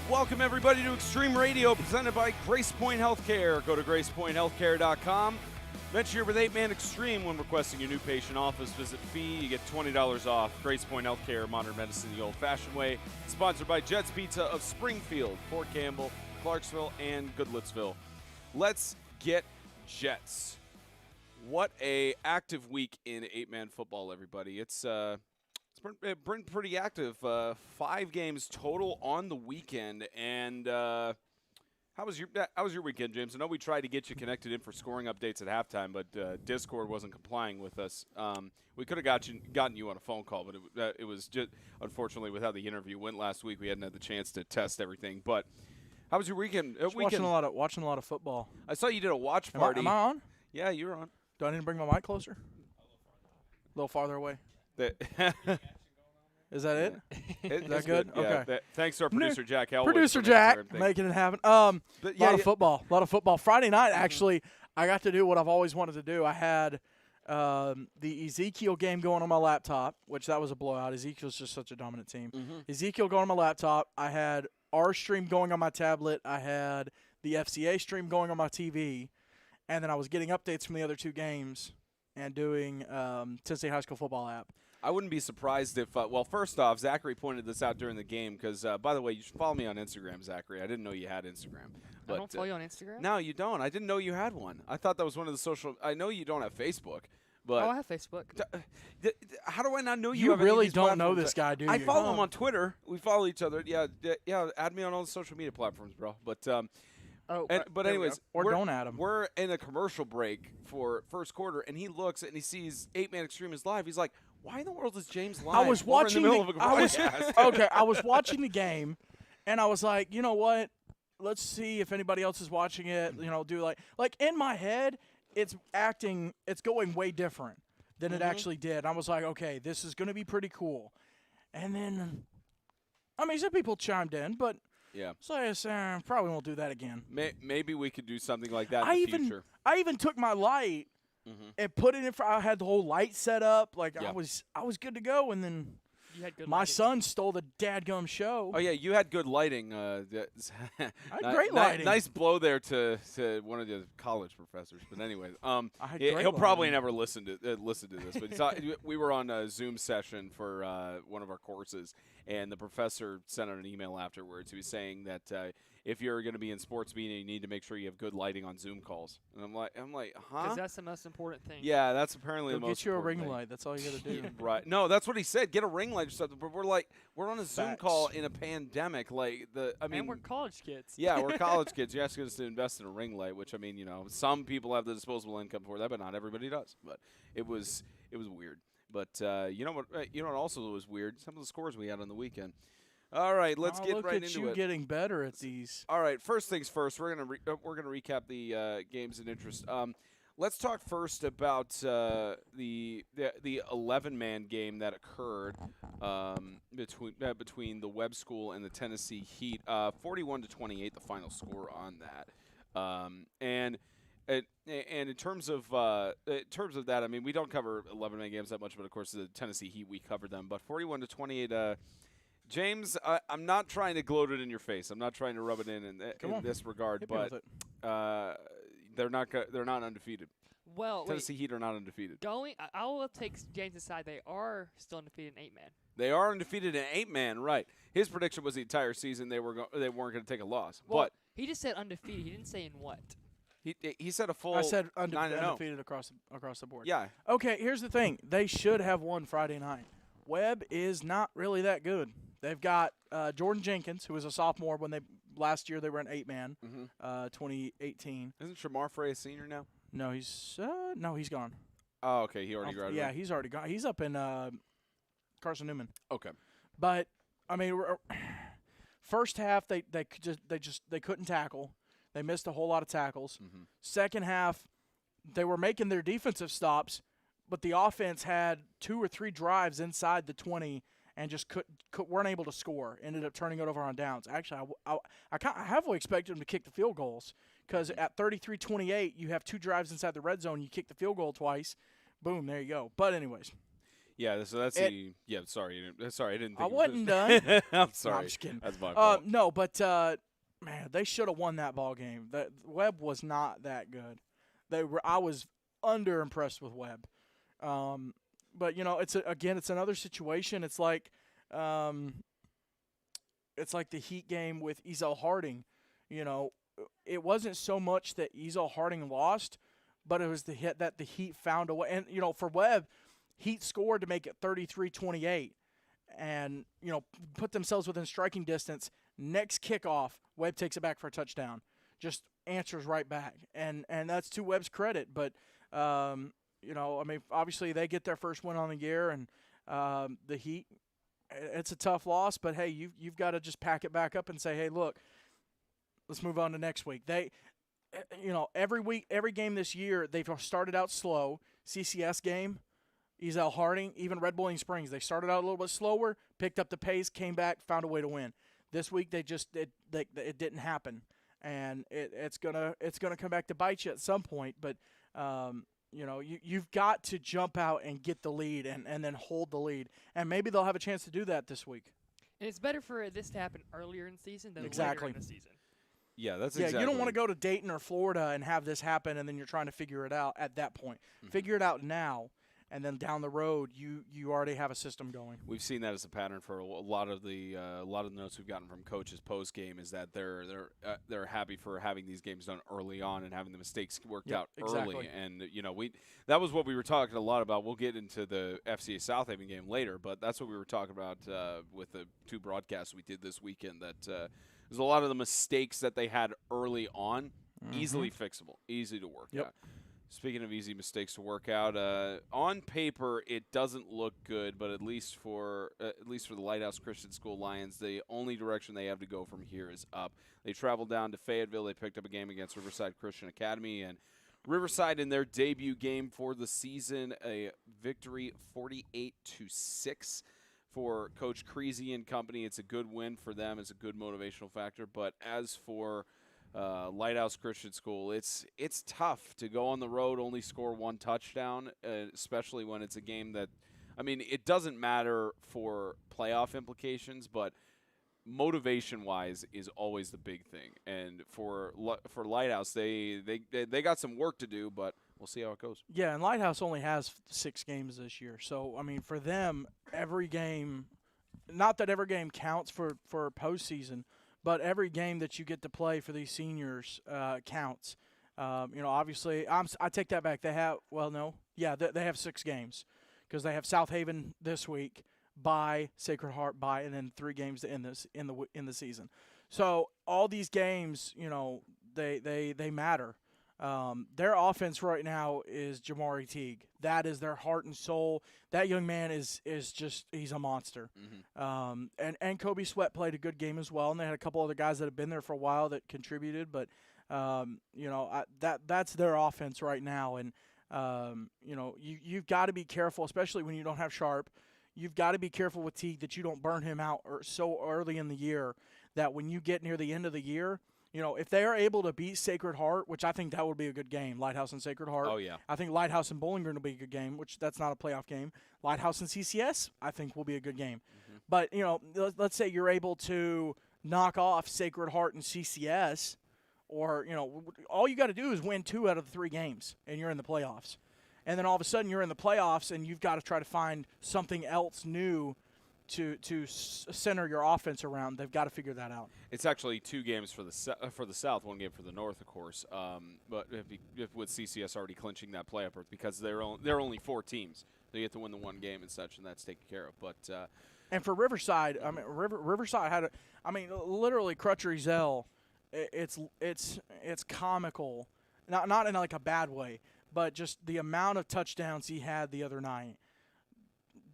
Welcome, everybody, to Extreme Radio, presented by GracePointe Healthcare. Go to GracePointeHealthcare.com. Mention you're with 8-Man Extreme when requesting a new patient office visit fee. You get $20 off. GracePointe Healthcare, modern medicine the old-fashioned way. Sponsored by Jets Pizza of Springfield, Fort Campbell, Clarksville, and Goodlettsville. Let's get Jets. What a active week in 8-Man football, everybody. It's been pretty active. 5 games total on the weekend. And how was your weekend, James? I know we tried to get you connected in for scoring updates at halftime, but Discord wasn't complying with us. We could have gotten you on a phone call, but it was just, unfortunately, with how the interview went last week, we hadn't had the chance to test everything. But how was your weekend? Watching a lot of football. I saw you did a watch party. Am I on? Yeah, you're on. Do I need to bring my mic closer? A little farther away. Is that it? Is that good? Yeah, okay. Thanks to our producer, Jack Elwood. Producer Jack making it happen. A lot of football. Friday night, actually, I got to do what I've always wanted to do. I had the Ezekiel game going on my laptop, which that was a blowout. Ezekiel's just such a dominant team. Ezekiel going on my laptop. I had our stream going on my tablet. I had the FCA stream going on my TV. And then I was getting updates from the other 2 games and doing Tennessee High School football app. I wouldn't be surprised if, first off, Zachary pointed this out during the game because, by the way, you should follow me on Instagram, Zachary. I didn't know you had Instagram. But, I don't follow you on Instagram? No, you don't. I didn't know you had one. I thought that was one of the social – I know you don't have Facebook. But I have Facebook. How do I not know you? You have really don't know this guy, do you? I follow him on Twitter. We follow each other. Yeah, add me on all the social media platforms, bro. But anyways, don't add him. We're in a commercial break for first quarter, and he looks and he sees 8-Man Extreme is live. He's like, "Why in the world is James live?" I was watching in the middle of a podcast. I was watching the game, and I was like, you know what? Let's see if anybody else is watching it. You know, do like in my head, it's going way different than it actually did. And I was like, okay, this is going to be pretty cool. And then, some people chimed in, but. Yeah. So I said, probably won't do that again. Maybe we could do something like that in the future. I even took my light and put it in front. I had the whole light set up. Like, I was good to go, and then my son stole the dadgum show. Oh, yeah, you had good lighting. I had great lighting. Nice blow there to one of the college professors. But anyways, he'll probably never listen to this. But we were on a Zoom session for one of our courses, and the professor sent out an email afterwards. He was saying that if you're going to be in sports media, you need to make sure you have good lighting on Zoom calls. And I'm like, huh? Because that's the most important thing. Yeah, that's apparently the most important thing. Get you a ring light. That's all you got to do. Right. No, that's what he said. Get a ring light or something. But we're on a Zoom call in a pandemic. And we're college kids. Yeah, we're college kids. You're asking us to invest in a ring light, which some people have the disposable income for that, but not everybody does. But it was weird. But you know what also was weird? Some of the scores we had on the weekend. All right, let's get right into it. Look at you getting better at these. All right, first things first. We're gonna recap the games in interest. Let's talk first about the 11-man game that occurred between the Webb School and the Tennessee Heat. 41-28, the final score on that. And in terms of that, we don't cover 11-man games that much, but of course the Tennessee Heat, we covered them. But 41-28. James, I'm not trying to gloat it in your face. I'm not trying to rub it in this regard, but they're not undefeated. Well, Tennessee Heat are not undefeated. I will take James' side. They are still undefeated in 8-man. They are undefeated in 8-man, right? His prediction was the entire season they weren't going to take a loss. Well, but he just said undefeated. He didn't say in what. He said a full. I said undefeated across the board. Yeah. Okay. Here's the thing. They should have won Friday night. Webb is not really that good. They've got Jordan Jenkins, who was a sophomore when last year they were an 8-man, 2018. Isn't Shamar Frey a senior now? No, he's gone. Oh, okay. He already graduated. Yeah, he's already gone. He's up in Carson Newman. Okay. But first half they couldn't tackle. They missed a whole lot of tackles. Second half, they were making their defensive stops, but the offense had 2 or 3 drives inside the 20 and just weren't able to score. Ended up turning it over on downs. Actually, I halfway expected them to kick the field goals because at 33-28, you have 2 drives inside the red zone. You kick the field goal twice. Boom, there you go. But anyways. Yeah, so that's sorry, I didn't think I wasn't done. I'm sorry. No, I'm just kidding. That's my fault. No, but man, they should have won that ball game. The Webb was not that good. I was underimpressed with Webb. But it's another situation. It's like the Heat game with Ezel Harding. It wasn't so much that Ezel Harding lost, but it was the hit that the Heat found a way. And for Webb, Heat scored to make it 33-28, and put themselves within striking distance. Next kickoff, Webb takes it back for a touchdown. Just answers right back, and that's to Webb's credit. But obviously they get their first win on the year, and the Heat, it's a tough loss. But hey, you've got to just pack it back up and say, hey, look, let's move on to next week. Every week, every game this year, they've started out slow. CCS game, Ezel Harding, even Red Bull Springs, they started out a little bit slower, picked up the pace, came back, found a way to win. This week it didn't happen, and it's gonna come back to bite you at some point. But you've got to jump out and get the lead and then hold the lead, and maybe they'll have a chance to do that this week. And it's better for this to happen earlier in the season than Exactly. later in the season. Yeah, that's exactly. Yeah, you don't want to go to Dayton or Florida and have this happen, and then you're trying to figure it out at that point. Mm-hmm. Figure it out now, and then down the road, you already have a system going. We've seen that as a pattern for a lot of the notes we've gotten from coaches post game is that they're happy for having these games done early on and having the mistakes worked out early. And that was what we were talking a lot about. We'll get into the FCA Southaven game later, but that's what we were talking about with the two broadcasts we did this weekend. That there's a lot of the mistakes that they had early on, easily fixable, easy to work out. Speaking of easy mistakes to work out, on paper it doesn't look good, but at least for the Lighthouse Christian School Lions, the only direction they have to go from here is up. They traveled down to Fayetteville. They picked up a game against Riverside Christian Academy, and Riverside in their debut game for the season, a victory 48-6. For Coach Creasy and company. It's a good win for them. It's a good motivational factor. But as for Lighthouse Christian School, it's tough to go on the road, only score one touchdown, especially when it's a game that, it doesn't matter for playoff implications, but motivation-wise is always the big thing. And for Lighthouse, they got some work to do, but we'll see how it goes. Yeah, and Lighthouse only has 6 games this year. So, for them, every game, not that every game counts for postseason, but every game that you get to play for these seniors counts. Obviously, I take that back. They have, they have 6 games because they have Southaven this week, Sacred Heart, and then 3 games to end this in the season. So all these games, they matter. Their offense right now is Jamari Teague. That is their heart and soul. That young man is just he's a monster. Mm-hmm. And Kobe Sweat played a good game as well. And they had a couple other guys that have been there for a while that contributed. But that's their offense right now. And you've got to be careful, especially when you don't have Sharp. You've got to be careful with Teague that you don't burn him out so early in the year that when you get near the end of the year. If they are able to beat Sacred Heart, which I think that would be a good game, Lighthouse and Sacred Heart. Oh, yeah. I think Lighthouse and Bowling Green will be a good game, which that's not a playoff game. Lighthouse and CCS, I think, will be a good game. Mm-hmm. But, let's say you're able to knock off Sacred Heart and CCS, or, all you got to do is win 2 out of the 3 games, and you're in the playoffs. And then all of a sudden you're in the playoffs, and you've got to try to find something else new to center your offense around. They've got to figure that out. It's actually 2 games for the South, 1 game for the North, of course. But if with CCS already clinching that playoff berth, because they're only 4 teams, they get to win the 1 game and such, and that's taken care of. But and for Riverside, Riverside had literally Crutcher Ezel. It's comical, not in like a bad way, but just the amount of touchdowns he had the other night.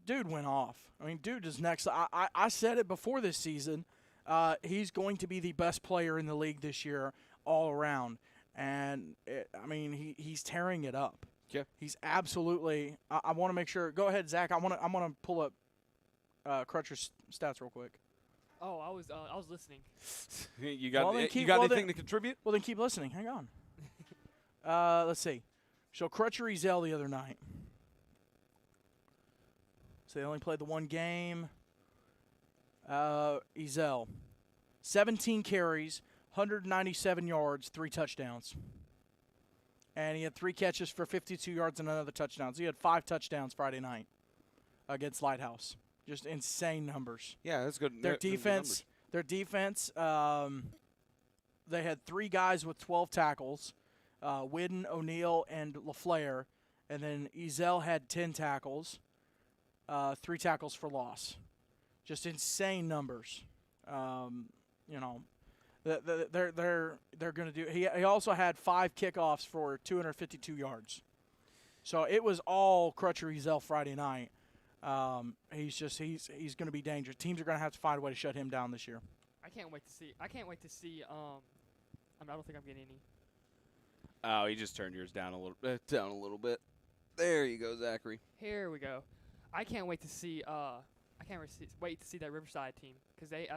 Dude went off. Dude is next. I said it before this season. He's going to be the best player in the league this year all around. And, he's tearing it up. Yeah. He's absolutely – I want to make sure – go ahead, Zach. I want to pull up Crutcher's stats real quick. Oh, I was listening. You got anything to contribute? Well, then keep listening. Hang on. Let's see. So Crutcher Ezel the other night. So they only played the one game. Ezell, 17 carries, 197 yards, 3 touchdowns. And he had 3 catches for 52 yards and another touchdown. So he had 5 touchdowns Friday night against Lighthouse. Just insane numbers. Yeah, that's good. Their defense, they had 3 guys with 12 tackles, Whidden, O'Neal, and LaFleur. And then Ezell had 10 tackles, 3 tackles for loss. Just insane numbers. You know, they're going to do. He also had 5 kickoffs for 252 yards. So it was all Crutcher Ezell Friday night. He's going to be dangerous. Teams are going to have to find a way to shut him down this year. I can't wait to see. I don't think I'm getting any. Oh, he just turned yours down a little bit. There you go, Zachary. Here we go. I can't wait to see. Wait to see that Riverside team because they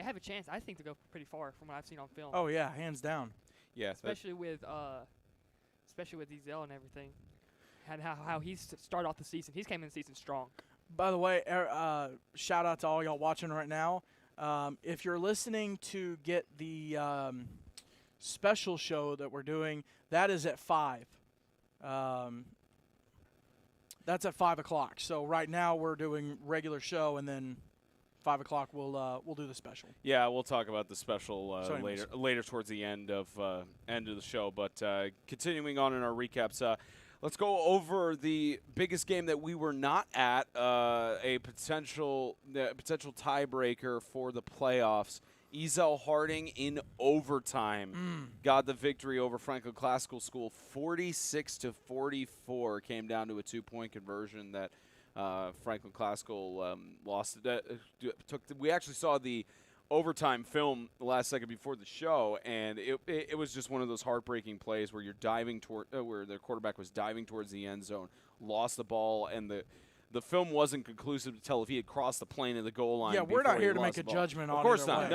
have a chance. I think to go pretty far from what I've seen on film. Oh yeah, hands down. Yeah, especially with Ezell and everything, and how he's started off the season. He's came in the season strong. By the way, shout out to all y'all watching right now. If you're listening to get the special show that we're doing, that is at 5. That's at 5 o'clock. So right now we're doing regular show, and then 5 o'clock we'll do the special. Yeah, we'll talk about the special So later towards the end of the show. But continuing on in our recaps, let's go over the biggest game that we were not at, a potential tiebreaker for the playoffs. Ezell Harding in overtime got the victory over Franklin Classical School. 46-44 came down to a 2-point conversion that Franklin Classical lost. We actually saw the overtime film the last second before the show, and it was just one of those heartbreaking plays where you're diving toward where their quarterback was diving towards the end zone, lost the ball, and the film wasn't conclusive to tell if he had crossed the plane of the goal line. Yeah, we're not here to make a judgment on it. Of course not. Way.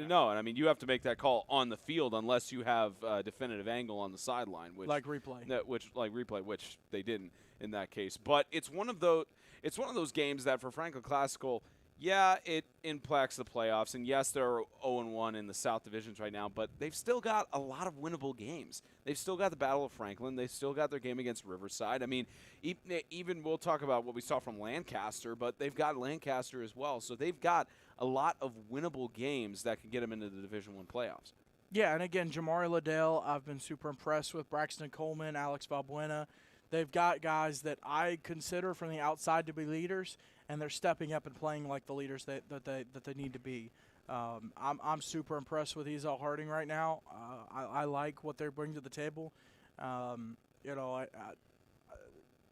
No. And I mean, you have to make that call on the field unless you have a definitive angle on the sideline, which replay, which they didn't in that case. But it's one of those games that for Franklin Classical, yeah, it impacts the playoffs, and yes, they're 0-1 in the South Divisions right now, but they've still got a lot of winnable games. They've still got the Battle of Franklin. They've still got their game against Riverside. I mean, even we'll talk about what we saw from Lancaster, but they've got Lancaster as well. So they've got a lot of winnable games that can get them into the Division I playoffs. Yeah, and again, Jamari Liddell, I've been super impressed with. Braxton Coleman, Alex Valbuena. They've got guys that I consider from the outside to be leaders, and they're stepping up and playing like the leaders that they need to be. I'm super impressed with Ezell Harding right now. I like what they bring to the table.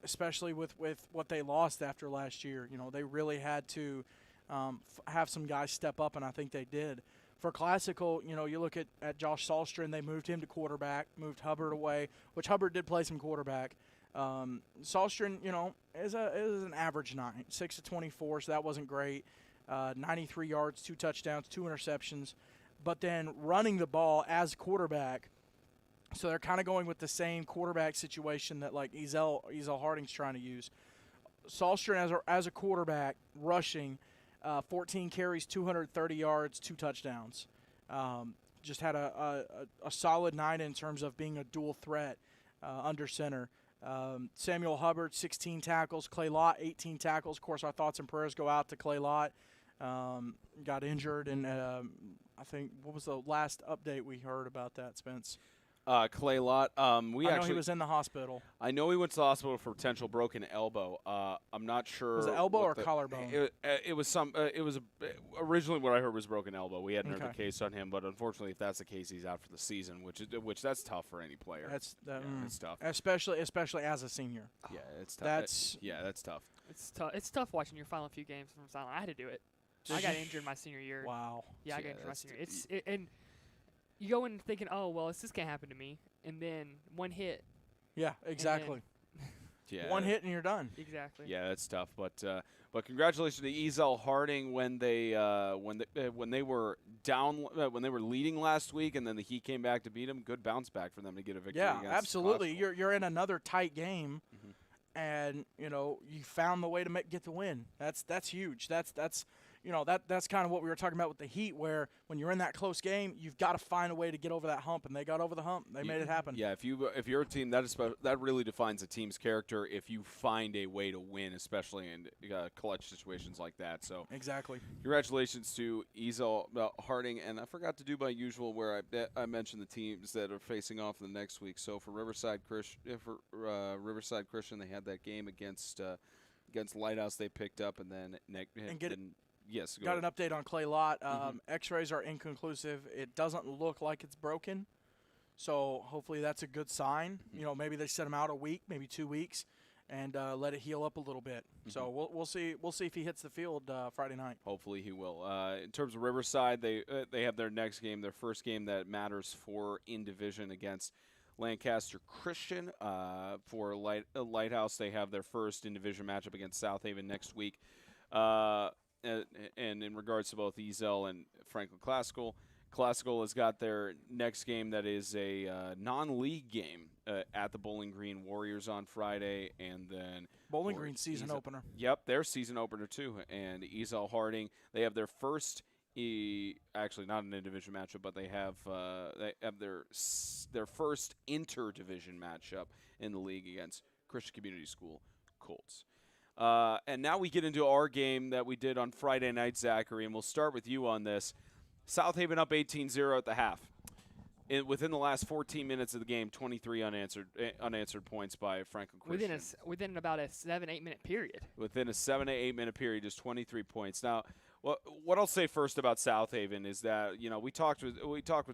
Especially with what they lost after last year. You know, they really had to have some guys step up, and I think they did. For Classical, you know, you look at Josh Sahlstrom, they moved him to quarterback, moved Hubbard away, which Hubbard did play some quarterback. Sahlstrom, you know, is an average 9, 6-24, so that wasn't great. 93 yards, 2 touchdowns, 2 interceptions. But then running the ball as quarterback, so they're kind of going with the same quarterback situation that like Ezell Harding's trying to use. Sahlstrom as a quarterback, rushing, 14 carries, 230 yards, 2 touchdowns. Just had a solid night in terms of being a dual threat under center. Samuel Hubbard, 16 tackles. Clay Lott, 18 tackles. Of course, our thoughts and prayers go out to Clay Lott. Got injured, and I think, what was the last update we heard about that, Spence? Clay Lott. I know he was in the hospital. I know he went to the hospital for potential broken elbow. I'm not sure. Was it elbow or collarbone? It was originally what I heard was broken elbow. We hadn't heard the case on him, but unfortunately, if that's the case, he's out for the season, which that's tough for any player. It's tough, especially as a senior. Yeah, it's tough. That's tough. It's tough watching your final few games from silent. I had to do it. I got injured my senior year. Wow. Yeah, I got injured my senior year. And you go in thinking, oh, well, this can't happen to me. And then one hit. Yeah, exactly. One hit and you're done. Exactly. Yeah, that's tough. But congratulations to Ezell Harding when they were down when they were leading last week, and then the Heat came back to beat them. Good bounce back for them to get a victory. Yeah, against absolutely. Classical. You're in another tight game, and you found the way to get the win. That's huge. That's kind of what we were talking about with the Heat, where when you're in that close game, you've got to find a way to get over that hump, and they got over the hump. They made it happen. Yeah, if you're a team, that really defines a team's character. If you find a way to win, especially in clutch situations like that. So exactly. Congratulations to Ezel Harding, and I forgot to do my usual where I mentioned the teams that are facing off in the next week. So for Riverside Christian, they had that game against Lighthouse they picked up, and then yes. Got an update on Clay Lott. X-rays are inconclusive. It doesn't look like it's broken, so hopefully that's a good sign. Maybe they set him out a week, maybe 2 weeks, and let it heal up a little bit. So we'll see. We'll see if he hits the field Friday night. Hopefully he will. In terms of Riverside, they have their next game, their first game that matters in division against Lancaster Christian. For Lighthouse, they have their first in division matchup against South Haven next week. And in regards to both Ezel and Franklin Classical has got their next game that is a non-league game at the Bowling Green Warriors on Friday, and then Bowling Green season opener. Yep, their season opener too. And Ezel Harding, they have their first, actually not an in-division matchup, but they have their first inter-division matchup in the league against Christian Community School Colts. And now we get into our game that we did on Friday night, Zachary, and we'll start with you on this. South Haven up 18-0 at the half. Within the last 14 minutes of the game, 23 unanswered points by Franklin Christian. Within about a 7-8 minute period. Within a 7 to 8 minute period, just 23 points. Now, what I'll say first about South Haven is that we talked with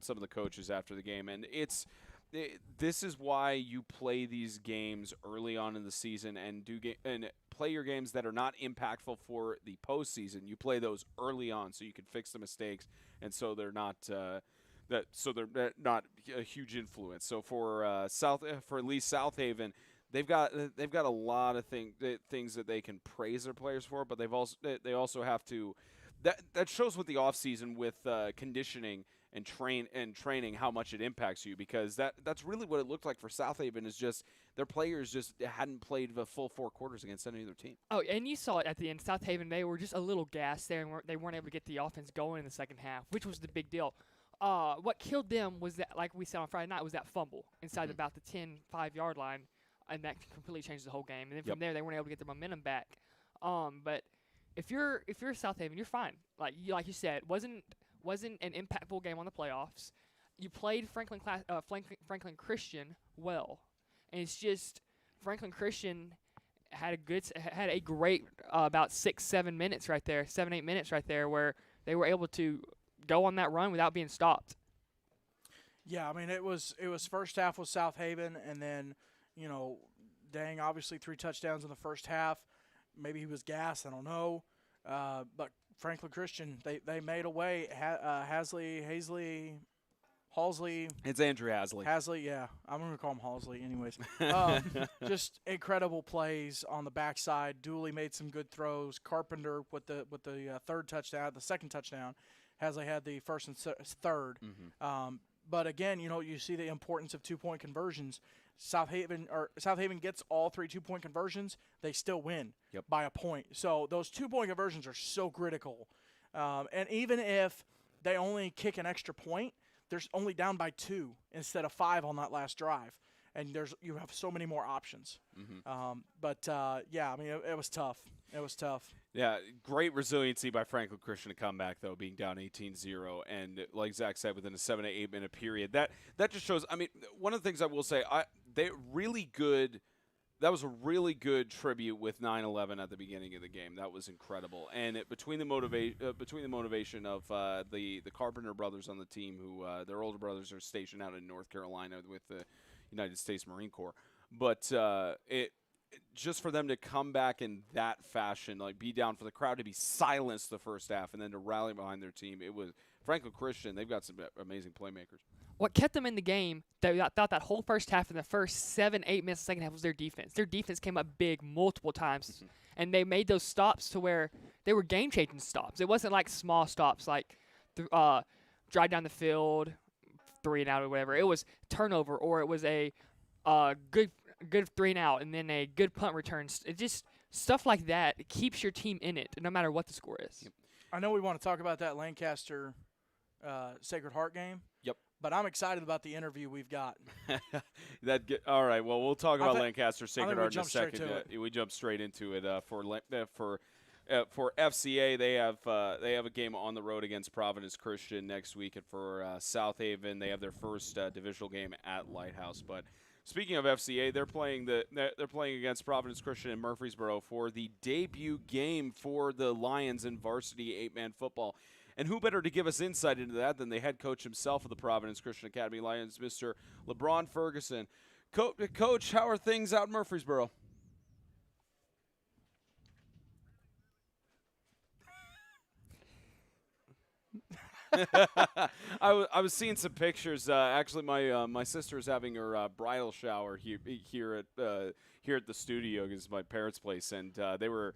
some of the coaches after the game, and this is why you play these games early on in the season and play your games that are not impactful for the postseason. You play those early on so you can fix the mistakes, and so they're not a huge influence. So for at least South Haven, they've got a lot of things that they can praise their players for, but they also have to. That shows with the offseason with conditioning and training how much it impacts you, because that's really what it looked like for South Haven, is just their players just hadn't played the full 4 quarters against any other team. Oh, and you saw it at the end. South Haven, they were just a little gassed there, and they weren't able to get the offense going in the second half, which was the big deal. What killed them was that, like we said on Friday night, was that fumble inside about the 10-5-yard line, and that completely changed the whole game. And then from there, they weren't able to get their momentum back. But if you're South Haven, you're fine. Like you said, wasn't an impactful game on the playoffs. You played Franklin Christian well, and it's just Franklin Christian had a great about 6-7 minutes right there, 7-8 minutes right there, where they were able to go on that run without being stopped. Yeah, I mean it was first half with South Haven, and then Dang obviously 3 touchdowns in the first half. Maybe he was gassed, I don't know, but Franklin Christian, they made a way. Halsley. It's Andrew Halsley. Halsley, yeah. I'm going to call him Halsley anyways. Just incredible plays on the backside. Dooley made some good throws. Carpenter with the third touchdown, the second touchdown. Halsley had the first and third. But again, you see the importance of 2-point conversions. South Haven gets all 3 2-point conversions, they still win by a point. So those 2-point conversions are so critical. And even if they only kick an extra point, they're only down by 2 instead of 5 on that last drive. And you have so many more options. Yeah, I mean, it was tough. It was tough. Yeah, great resiliency by Franklin Christian to come back, though, being down 18-0. And like Zach said, within a 7 to 8 minute period, that just shows. I mean, one of the things I will say, they really good. That was a really good tribute with 9/11 at the beginning of the game. That was incredible. And between the motivation of the Carpenter brothers on the team, who their older brothers are stationed out in North Carolina with the United States Marine Corps, but just for them to come back in that fashion, like be down, for the crowd to be silenced the first half, and then to rally behind their team, it was Franklin Christian. They've got some amazing playmakers. What kept them in the game throughout that whole first half and the first 7-8 minutes of the second half was their defense. Their defense came up big multiple times, and they made those stops to where they were game-changing stops. It wasn't like small stops like drive down the field, 3 and out or whatever. It was turnover, or it was a good good 3-and-out, and then a good punt return. It just stuff like that. It keeps your team in it, no matter what the score is. Yep. I know we want to talk about that Lancaster Sacred Heart game. Yep. But I'm excited about the interview we've got. All right. Well, we'll talk about Lancaster Sacred Heart in a second. We jump straight into it for FCA. They have a game on the road against Providence Christian next week, and for South Haven, they have their first divisional game at Lighthouse. But speaking of FCA, they're playing against Providence Christian in Murfreesboro for the debut game for the Lions in varsity 8-man football. And who better to give us insight into that than the head coach himself of the Providence Christian Academy Lions, Mr. Lebron Ferguson. Coach, how are things out in Murfreesboro? I was seeing some pictures. Actually, my sister is having her bridal shower here at the studio. This is my parents' place, and they were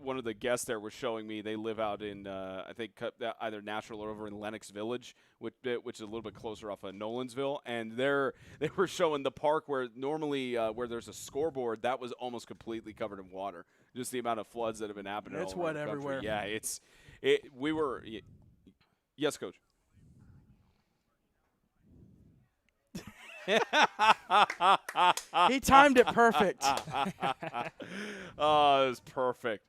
one of the guests there was showing me they live out in I think either Nashville or over in Lenox Village, which is a little bit closer off of Nolansville, and they were showing the park where normally where there's a scoreboard that was almost completely covered in water. Just the amount of floods that have been happening. It's wet everywhere. Yeah, we were. Yes, Coach. He timed it perfect. Oh, it was perfect.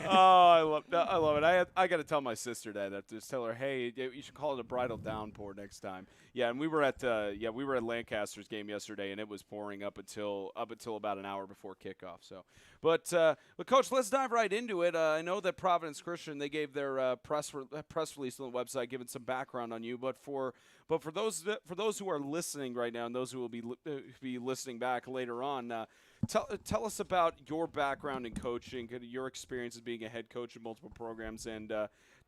Oh, I love it. I got to tell my sister that. Just tell her, hey, you should call it a bridal downpour next time. Yeah, and we were at Lancaster's game yesterday, and it was pouring up until about an hour before kickoff. So, but Coach, let's dive right into it. I know that Providence Christian, they gave their press release on the website, giving some background on you. But for those who are listening right now and those who will be listening back later on. Tell us about your background in coaching, your experience as being a head coach in multiple programs, and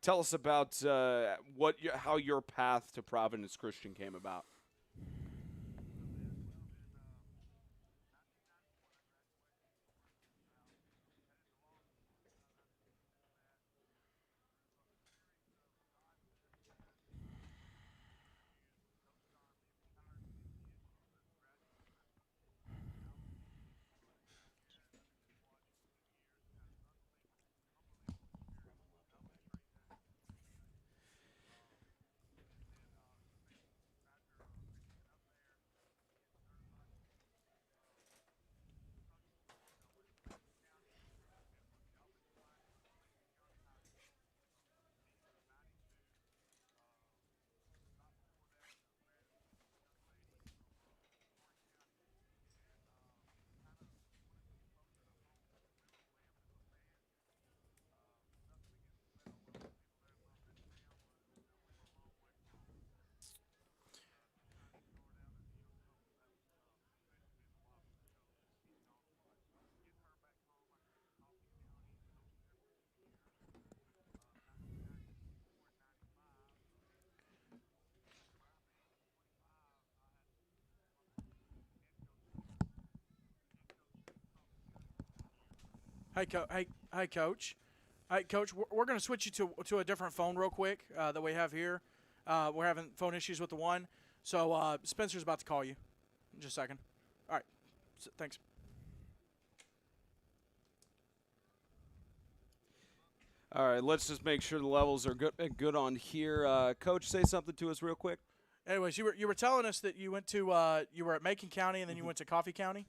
tell us about how your path to Providence Christian came about. Hey, Coach. Hey, Coach, we're going to switch you to a different phone real quick that we have here. We're having phone issues with the one. So Spencer's about to call you in just a second. All right. Thanks. All right, let's just make sure the levels are good on here. Coach, say something to us real quick. Anyways, you were telling us that you went to you were at Macon County and then you went to Coffee County.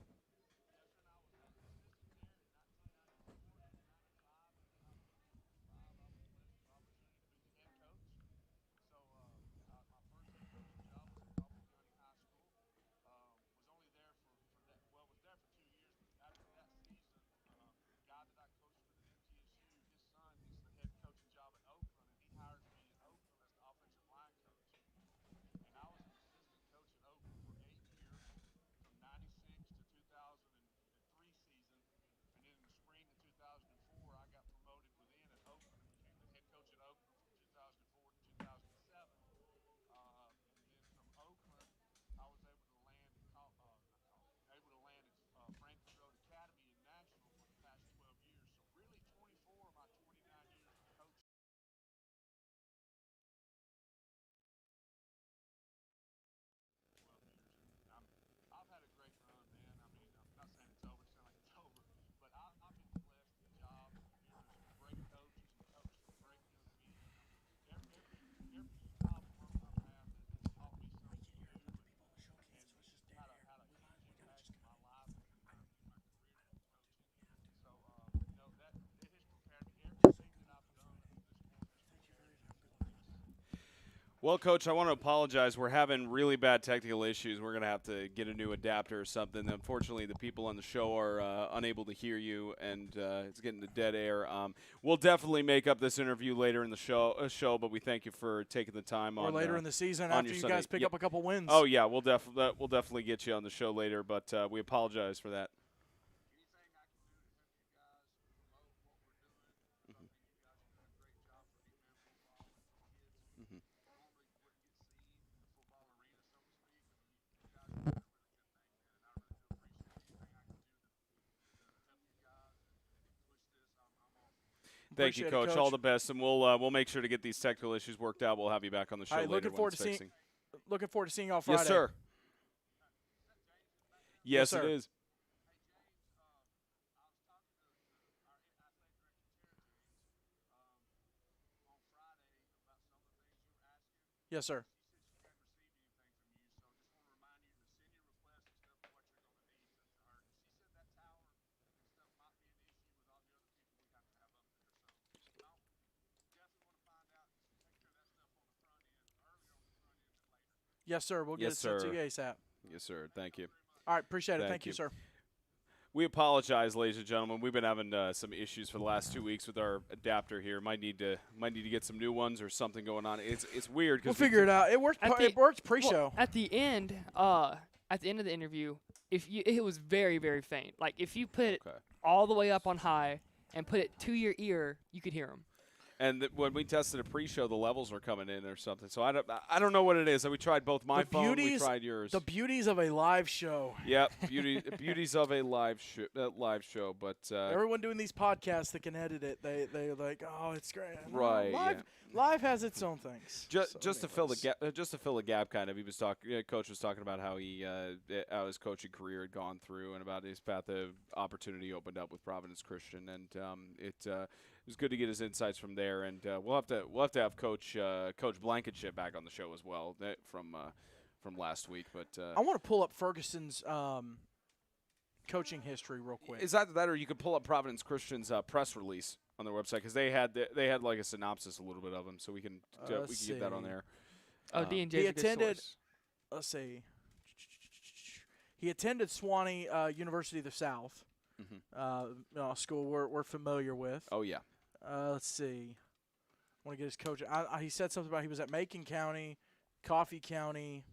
Well, Coach, I want to apologize. We're having really bad technical issues. We're going to have to get a new adapter or something. Unfortunately, the people on the show are unable to hear you, and it's getting to dead air. We'll definitely make up this interview later in the show, but we thank you for taking the time or on later in the season on after you Sunday. guys pick up a couple wins. Oh, yeah, we'll definitely get you on the show later, but we apologize for that. Thank you, Coach. All the best, and we'll make sure to get these technical issues worked out. We'll have you back on the show later. Looking forward to seeing you all Friday. Yes, sir. Yes, sir. It is. Yes, sir. Yes, sir. We'll get it sent to you ASAP. Yes, sir. Thank you. All right. Appreciate it. Thank you, sir. We apologize, ladies and gentlemen. We've been having some issues for the last 2 weeks with our adapter here. Might need to get some new ones or something going on. It's weird. We'll figure it out. It worked. It worked pre-show. Well, at the end of the interview, it was very, very faint. Like if you put it all the way up on high and put it to your ear, you could hear them. And when we tested a pre-show, the levels were coming in or something. So I don't know what it is. We tried both my phone, we tried yours. The beauties of a live show. Yep, beauties of a live show. But everyone doing these podcasts that can edit it, they're like, oh, it's great. Right. Live has its own things. Just to fill the gap, kind of. He was talking. Coach was talking about how how his coaching career had gone through and about his path of opportunity opened up with Providence Christian, and it was good to get his insights from there. And we'll have to have Coach Blankenship back on the show as well from last week. But I want to pull up Ferguson's coaching history real quick. Is that or you could pull up Providence Christian's press release on their website because they had like a synopsis a little bit of them, so we can get that on there. Oh, D&J. He attended. Let's see. He attended Sewanee University of the South, school we're familiar with. Oh yeah. Let's see. I want to get his coach. He said something about he was at Macon County, Coffee County.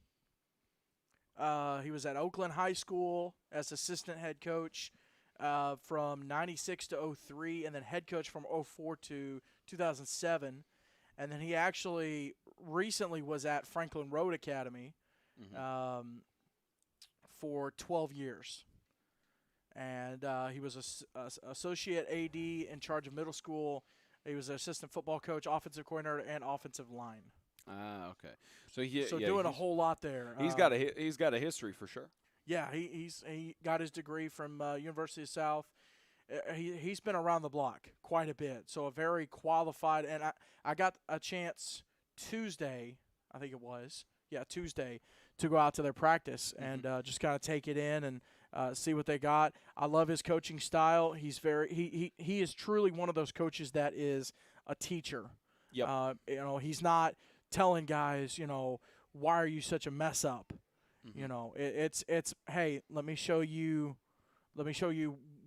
He was at Oakland High School as assistant head coach from 96 to 03, and then head coach from 04 to 2007. And then he actually recently was at Franklin Road Academy for 12 years. And he was an associate AD in charge of middle school. He was an assistant football coach, offensive coordinator, and offensive line. Ah, okay. So doing a whole lot there. He's got a history for sure. Yeah, he got his degree from University of South. He's been around the block quite a bit. So a very qualified. And I got a chance Tuesday, I think it was. Yeah, Tuesday, to go out to their practice and just kind of take it in and see what they got. I love his coaching style. He's he is truly one of those coaches that is a teacher. Yep. He's not telling guys, why are you such a mess up? It's hey, let me show you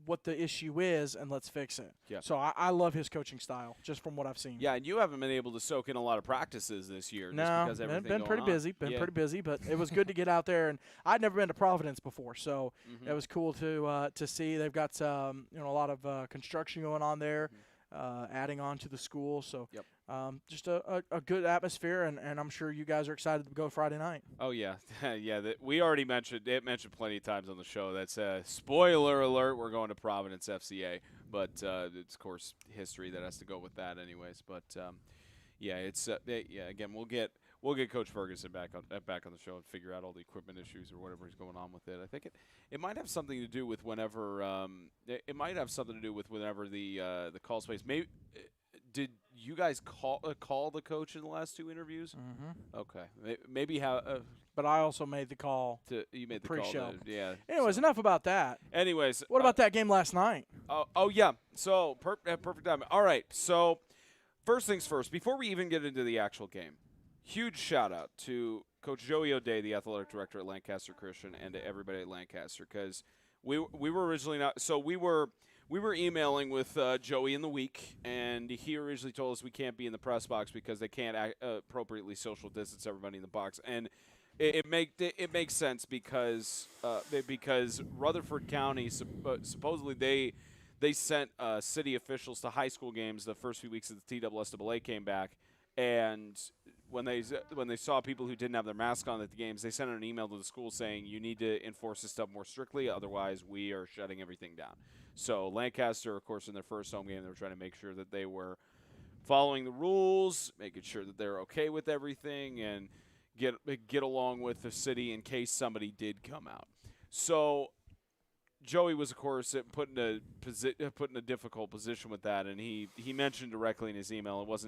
what the issue is and let's fix it. Yeah. So I love his coaching style just from what I've seen. Yeah, and you haven't been able to soak in a lot of practices this year. No, just because everything been pretty busy. Pretty busy, but it was good to get out there. And I'd never been to Providence before, so it was cool to see. They've got a lot of construction going on there, adding on to the school. So just a good atmosphere, and I'm sure you guys are excited to go Friday night. Oh yeah, we already mentioned plenty of times on the show. That's spoiler alert. We're going to Providence FCA, but it's of course history that has to go with that, anyways. But again, we'll get Coach Ferguson back on the show and figure out all the equipment issues or whatever is going on with it. I think it might have something to do with whenever the call space maybe. Did you guys call the coach in the last two interviews? Mm-hmm. Okay, maybe how. But I also made the call. You made the pre-show. Call. Yeah. Anyways, enough about that. Anyways, what about that game last night? Oh yeah. So perfect time. All right. So first things first. Before we even get into the actual game, huge shout out to Coach Joey O'Day, the athletic director at Lancaster Christian, and to everybody at Lancaster, because we were originally not. So we were emailing with Joey in the week, and he originally told us we can't be in the press box because they can't appropriately social distance everybody in the box, and it makes sense because Rutherford County supposedly they sent city officials to high school games the first few weeks of the TSSAA came back, and when they saw people who didn't have their mask on at the games, they sent an email to the school saying you need to enforce this stuff more strictly, otherwise we are shutting everything down. So Lancaster, of course, in their first home game, they were trying to make sure that they were following the rules, making sure that they're okay with everything, and get along with the city in case somebody did come out. So Joey was, of course, put in a difficult position with that, and he mentioned directly in his email it was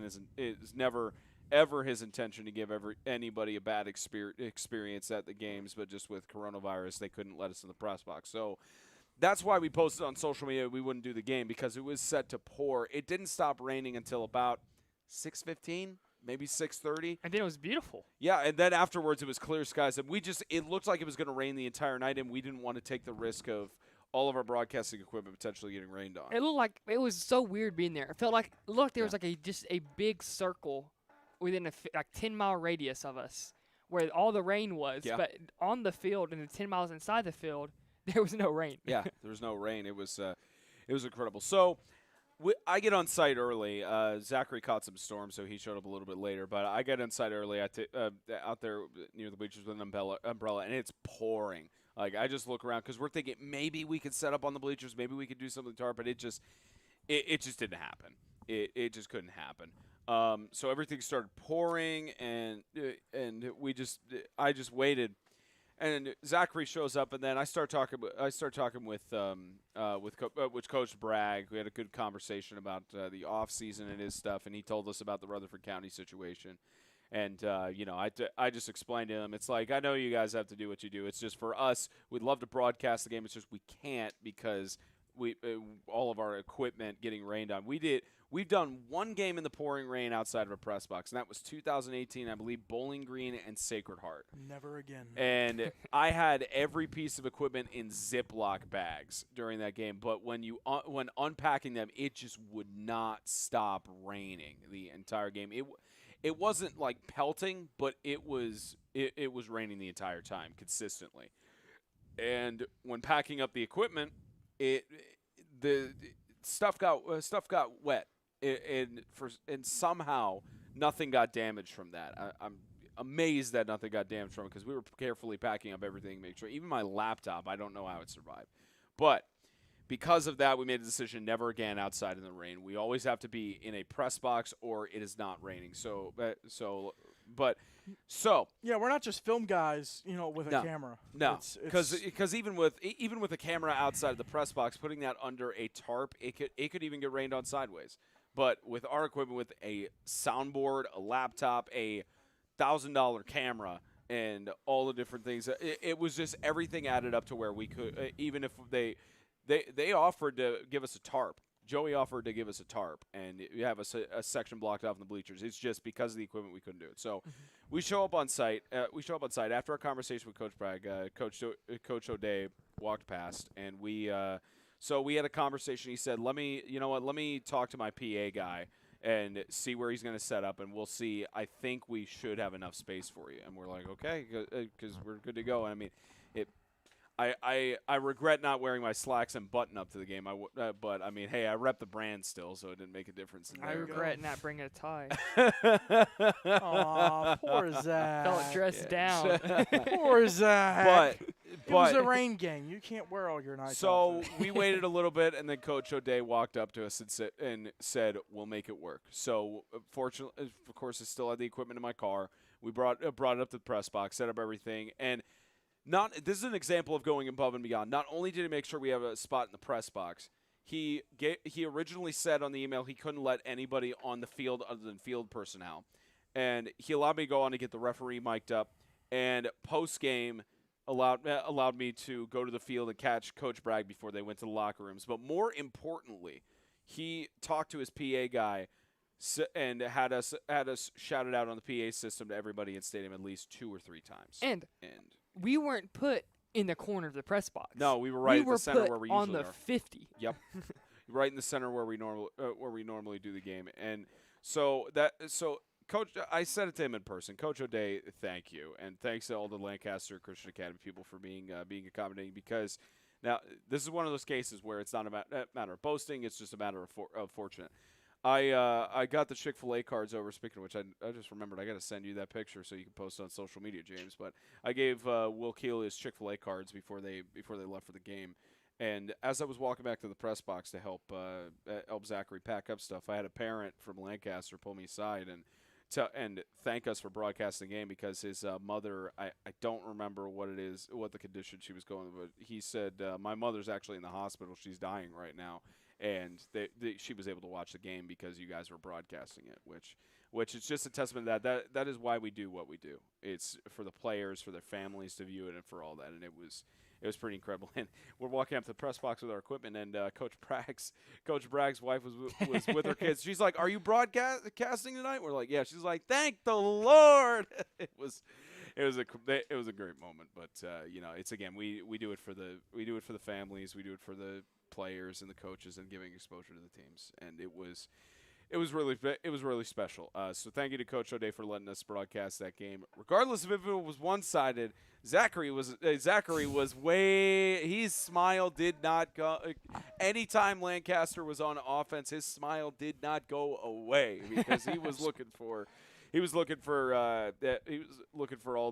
never ever his intention to give anybody a bad experience at the games, but just with coronavirus, they couldn't let us in the press box. So that's why we posted on social media we wouldn't do the game, because it was set to pour. It didn't stop raining until about 6:15, maybe 6:30. And then it was beautiful. Yeah, and then afterwards it was clear skies, and it looked like it was going to rain the entire night, and we didn't want to take the risk of all of our broadcasting equipment potentially getting rained on. It looked like it was so weird being there. It felt like there was like just a big circle within a 10-mile radius of us where all the rain was, but on the field and the 10 miles inside the field, there was no rain. Yeah, there was no rain. It was incredible. So I get on site early. Zachary caught some storm, so he showed up a little bit later. But I get on site early out there near the bleachers with an umbrella, and it's pouring. Like, I just look around because we're thinking maybe we could set up on the bleachers, maybe we could do something to but it just didn't happen. It just couldn't happen. So everything started pouring, and I just waited, and Zachary shows up, and then I start talking with Coach Bragg. We had a good conversation about the off season and his stuff, and he told us about the Rutherford County situation. And, I just explained to him, it's like, I know you guys have to do what you do. It's just for us, we'd love to broadcast the game. It's just we can't because all of our equipment getting rained on. We've done one game in the pouring rain outside of a press box, and that was 2018, I believe, Bowling Green and Sacred Heart. Never again. And I had every piece of equipment in Ziploc bags during that game, but when unpacking them, it just would not stop raining the entire game. It wasn't like pelting, but it was raining the entire time consistently. And when packing up the equipment, the stuff got wet, and somehow nothing got damaged from that. I'm amazed that nothing got damaged from it because we were carefully packing up everything to make sure. Even my laptop, I don't know how it survived, but because of that, we made a decision never again outside in the rain. We always have to be in a press box or it is not raining. Yeah, we're not just film guys, with a camera. No, because even with a camera outside of the press box, putting that under a tarp, it could even get rained on sideways. But with our equipment, with a soundboard, a laptop, a $1,000 camera, and all the different things, it was just everything added up to where we could, even if they offered to give us a tarp. Joey offered to give us a tarp, and you have a section blocked off in the bleachers. It's just because of the equipment we couldn't do it. So we show up on site. After our conversation with Coach Bragg. Coach O'Day walked past, and we had a conversation. He said, "Let me talk to my PA guy and see where he's going to set up, and we'll see. I think we should have enough space for you." And we're like, "Okay," because we're good to go. And I mean, I regret not wearing my slacks and button up to the game. But I mean, hey, I rep the brand still, so it didn't make a difference. I regret not bringing a tie. Aw, poor Zach. Felt dressed down. Poor Zach. But it was a rain game. You can't wear all your nice outfits. We waited a little bit, and then Coach O'Day walked up to us and said, "We'll make it work." So fortunately, of course, I still had the equipment in my car. We brought it up to the press box, set up everything, and. This is an example of going above and beyond. Not only did he make sure we have a spot in the press box, he originally said on the email he couldn't let anybody on the field other than field personnel. And he allowed me to go on to get the referee mic'd up. And post-game allowed me to go to the field and catch Coach Bragg before they went to the locker rooms. But more importantly, he talked to his PA guy and had us shout it out on the PA system to everybody in stadium at least 2 or 3 times. And we weren't put in the corner of the press box. No, we were right at the center where we usually on the are. 50. Yep, right in the center where we normally do the game. And so Coach, I said it to him in person. Coach O'Day, thank you, and thanks to all the Lancaster Christian Academy people for being accommodating. Because now this is one of those cases where it's not a matter of boasting; it's just a matter of fortunate. I got the Chick-fil-A cards over. Speaking of which, I just remembered I got to send you that picture so you can post it on social media, James. But I gave Will Keel his Chick-fil-A cards before they left for the game. And as I was walking back to the press box to help Zachary pack up stuff, I had a parent from Lancaster pull me aside and thank us for broadcasting the game because his mother, I don't remember what the condition she was going with, but he said, my mother's actually in the hospital. She's dying right now. And she was able to watch the game because you guys were broadcasting it, which is just a testament to that is why we do what we do. It's for the players, for their families to view it, and for all that. And it was pretty incredible. And we're walking up to the press box with our equipment, and Coach Bragg's wife was with her kids. She's like, "Are you broadcasting tonight?" We're like, "Yeah." She's like, "Thank the Lord." It was a great moment. But it's again we do it for the families, we do it for the players and the coaches, and giving exposure to the teams. And it was really special. So thank you to Coach O'Day for letting us broadcast that game, regardless of if it was one-sided. Zachary was his smile did not go. Anytime Lancaster was on offense, his smile did not go away because he was looking for all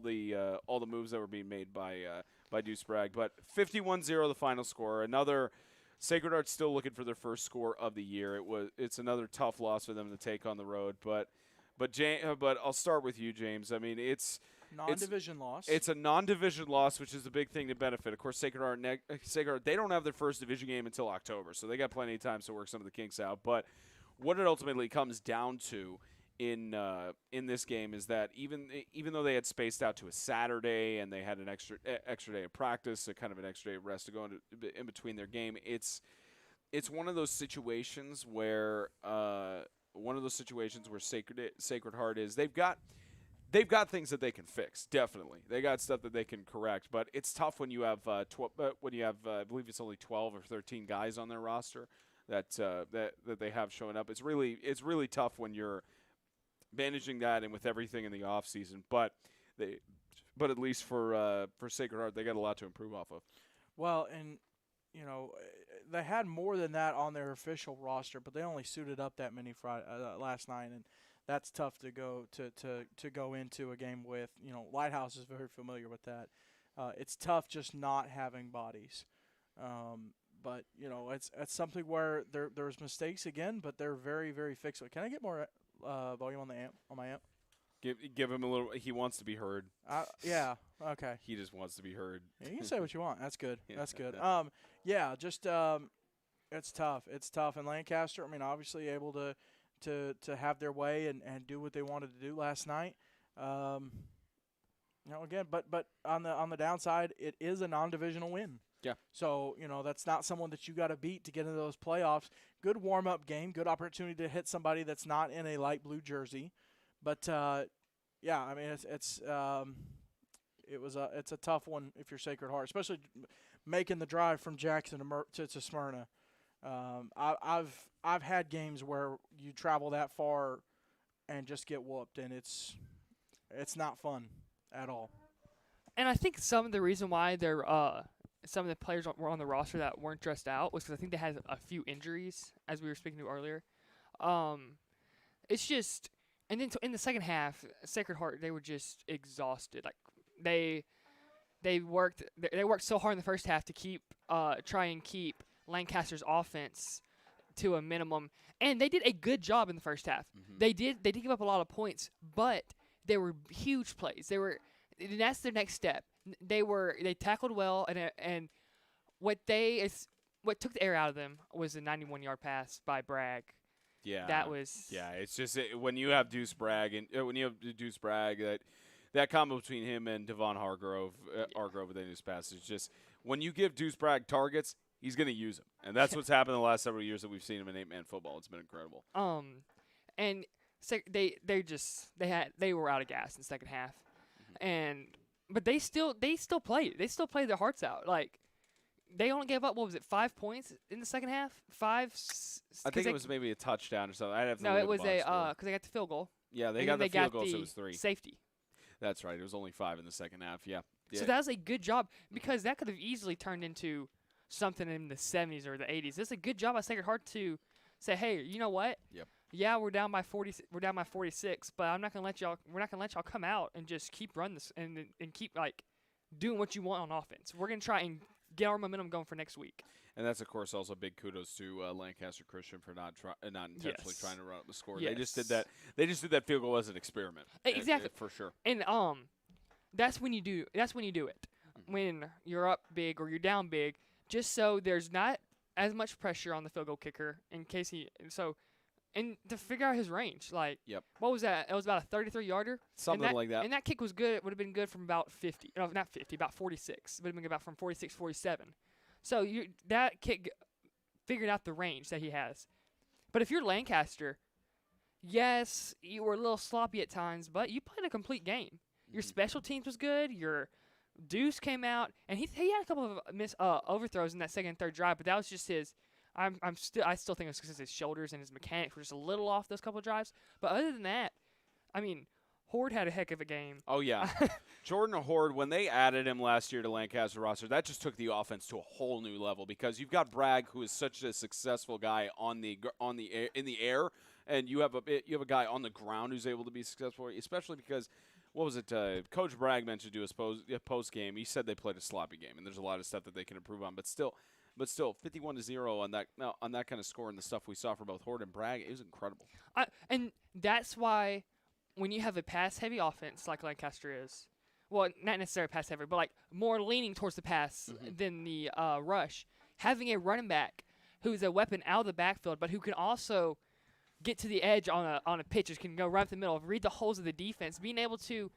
the moves that were being made by Deuce Bragg. But 51-0 the final score. Another Sacred Heart's still looking for their first score of the year. It's another tough loss for them to take on the road. But I'll start with you, James. I mean, it's non-division loss. It's a non-division loss, which is a big thing to benefit. Of course, Sacred Heart, they don't have their first division game until October, so they got plenty of time to work some of the kinks out. But what it ultimately comes down to in this game is that even though they had spaced out to a Saturday and they had an extra day of practice, a kind of an extra day of rest to go in between their game, it's one of those situations where Sacred Heart is they've got things that they can fix. Definitely, they got stuff that they can correct. But it's tough when you have I believe it's only 12 or 13 guys on their roster that they have showing up. It's really tough when you're managing that and with everything in the off season. But at least for Sacred Heart, they got a lot to improve off of. Well, and they had more than that on their official roster, but they only suited up that many last night, and that's tough to go into a game with. Lighthouse is very familiar with that. It's tough just not having bodies. But it's something where there's mistakes again, but they're very, very fixable. Can I get more volume on my amp? Give him a little. He wants to be heard. Yeah. Okay. He just wants to be heard. Yeah, you can say what you want. That's good. Yeah. That's good. Just it's tough. It's tough. And Lancaster, I mean, obviously able to have their way and do what they wanted to do last night. Again, but on the downside, it is a non-divisional win. Yeah. So, that's not someone that you got to beat to get into those playoffs. Good warm-up game, good opportunity to hit somebody that's not in a light blue jersey. But I mean, it's a tough one if you're Sacred Heart, especially making the drive from Jackson to Smyrna. I've had games where you travel that far and just get whooped, and it's not fun at all. And I think some of the reason why some of the players were on the roster that weren't dressed out was because I think they had a few injuries, as we were speaking to earlier. It's just, and then in the second half, Sacred Heart, they were just exhausted. Like they worked so hard in the first half to try and keep Lancaster's offense to a minimum, and they did a good job in the first half. Mm-hmm. They did give up a lot of points, but they were huge plays. And that's their next step. They tackled well, and what took the air out of them was a 91-yard pass by Bragg. Yeah, that was. Yeah, it's just when you have Deuce Bragg that combo between him and Devon Hargrove within his passes, just when you give Deuce Bragg targets, he's going to use them, and that's what's happened the last several years that we've seen him in 8-man football. It's been incredible. and they were out of gas in the second half, but they still played. They still played their hearts out. Like they only gave up 5 points in the second half? I think it was maybe a touchdown or something. I'd have to no, look it at was the box score. because they got the field goal. Yeah, they and got then the field goal, so it was 3. Safety. That's right. It was only 5 in the second half. Yeah. So that was a good job because that could have easily turned into something in the 70s or the 80s. It's a good job by Sacred Heart to say, hey, you know what? Yep. Yeah, we're down by 40. We're down by 46, but I'm not gonna let y'all. We're not gonna let y'all come out and just keep running this and keep like doing what you want on offense. We're gonna try and get our momentum going for next week. And that's, of course, also big kudos to Lancaster Christian for not intentionally trying to run up the score. Yes. They just did that. They just did that field goal as an experiment. Exactly. For sure. And that's when you do it. When you're up big or you're down big, just so there's not as much pressure on the field goal kicker in case and to figure out his range. Like, what was that? It was about a 33-yarder. Something like that. And that kick was good. It would have been good from about 50. No, not 50, about 46. It would have been good about from 46, 47. So that kick figured out the range that he has. But if you're Lancaster, yes, you were a little sloppy at times, but you played a complete game. Your special teams was good. Your Deuce came out, and he had a couple of missed overthrows in that second and third drive, but that was just his. I still think it was because his shoulders and his mechanics were just a little off those couple of drives. But other than that, I mean, Horde had a heck of a game. Oh, yeah. Jordan Horde, when they added him last year to Lancaster roster, that just took the offense to a whole new level because you've got Bragg, who is such a successful guy in the air, and you have a guy on the ground who's able to be successful, especially because what was it? Coach Bragg mentioned to his post game. He said they played a sloppy game, and there's a lot of stuff that they can improve on. But still, 51-0 on that kind of score and the stuff we saw for both Horde and Bragg, it was incredible. And that's why when you have a pass-heavy offense like Lancaster is, well, not necessarily pass-heavy, but like more leaning towards the pass than the rush, having a running back who's a weapon out of the backfield, but who can also get to the edge on a pitch, can go right up the middle, read the holes of the defense, being able to,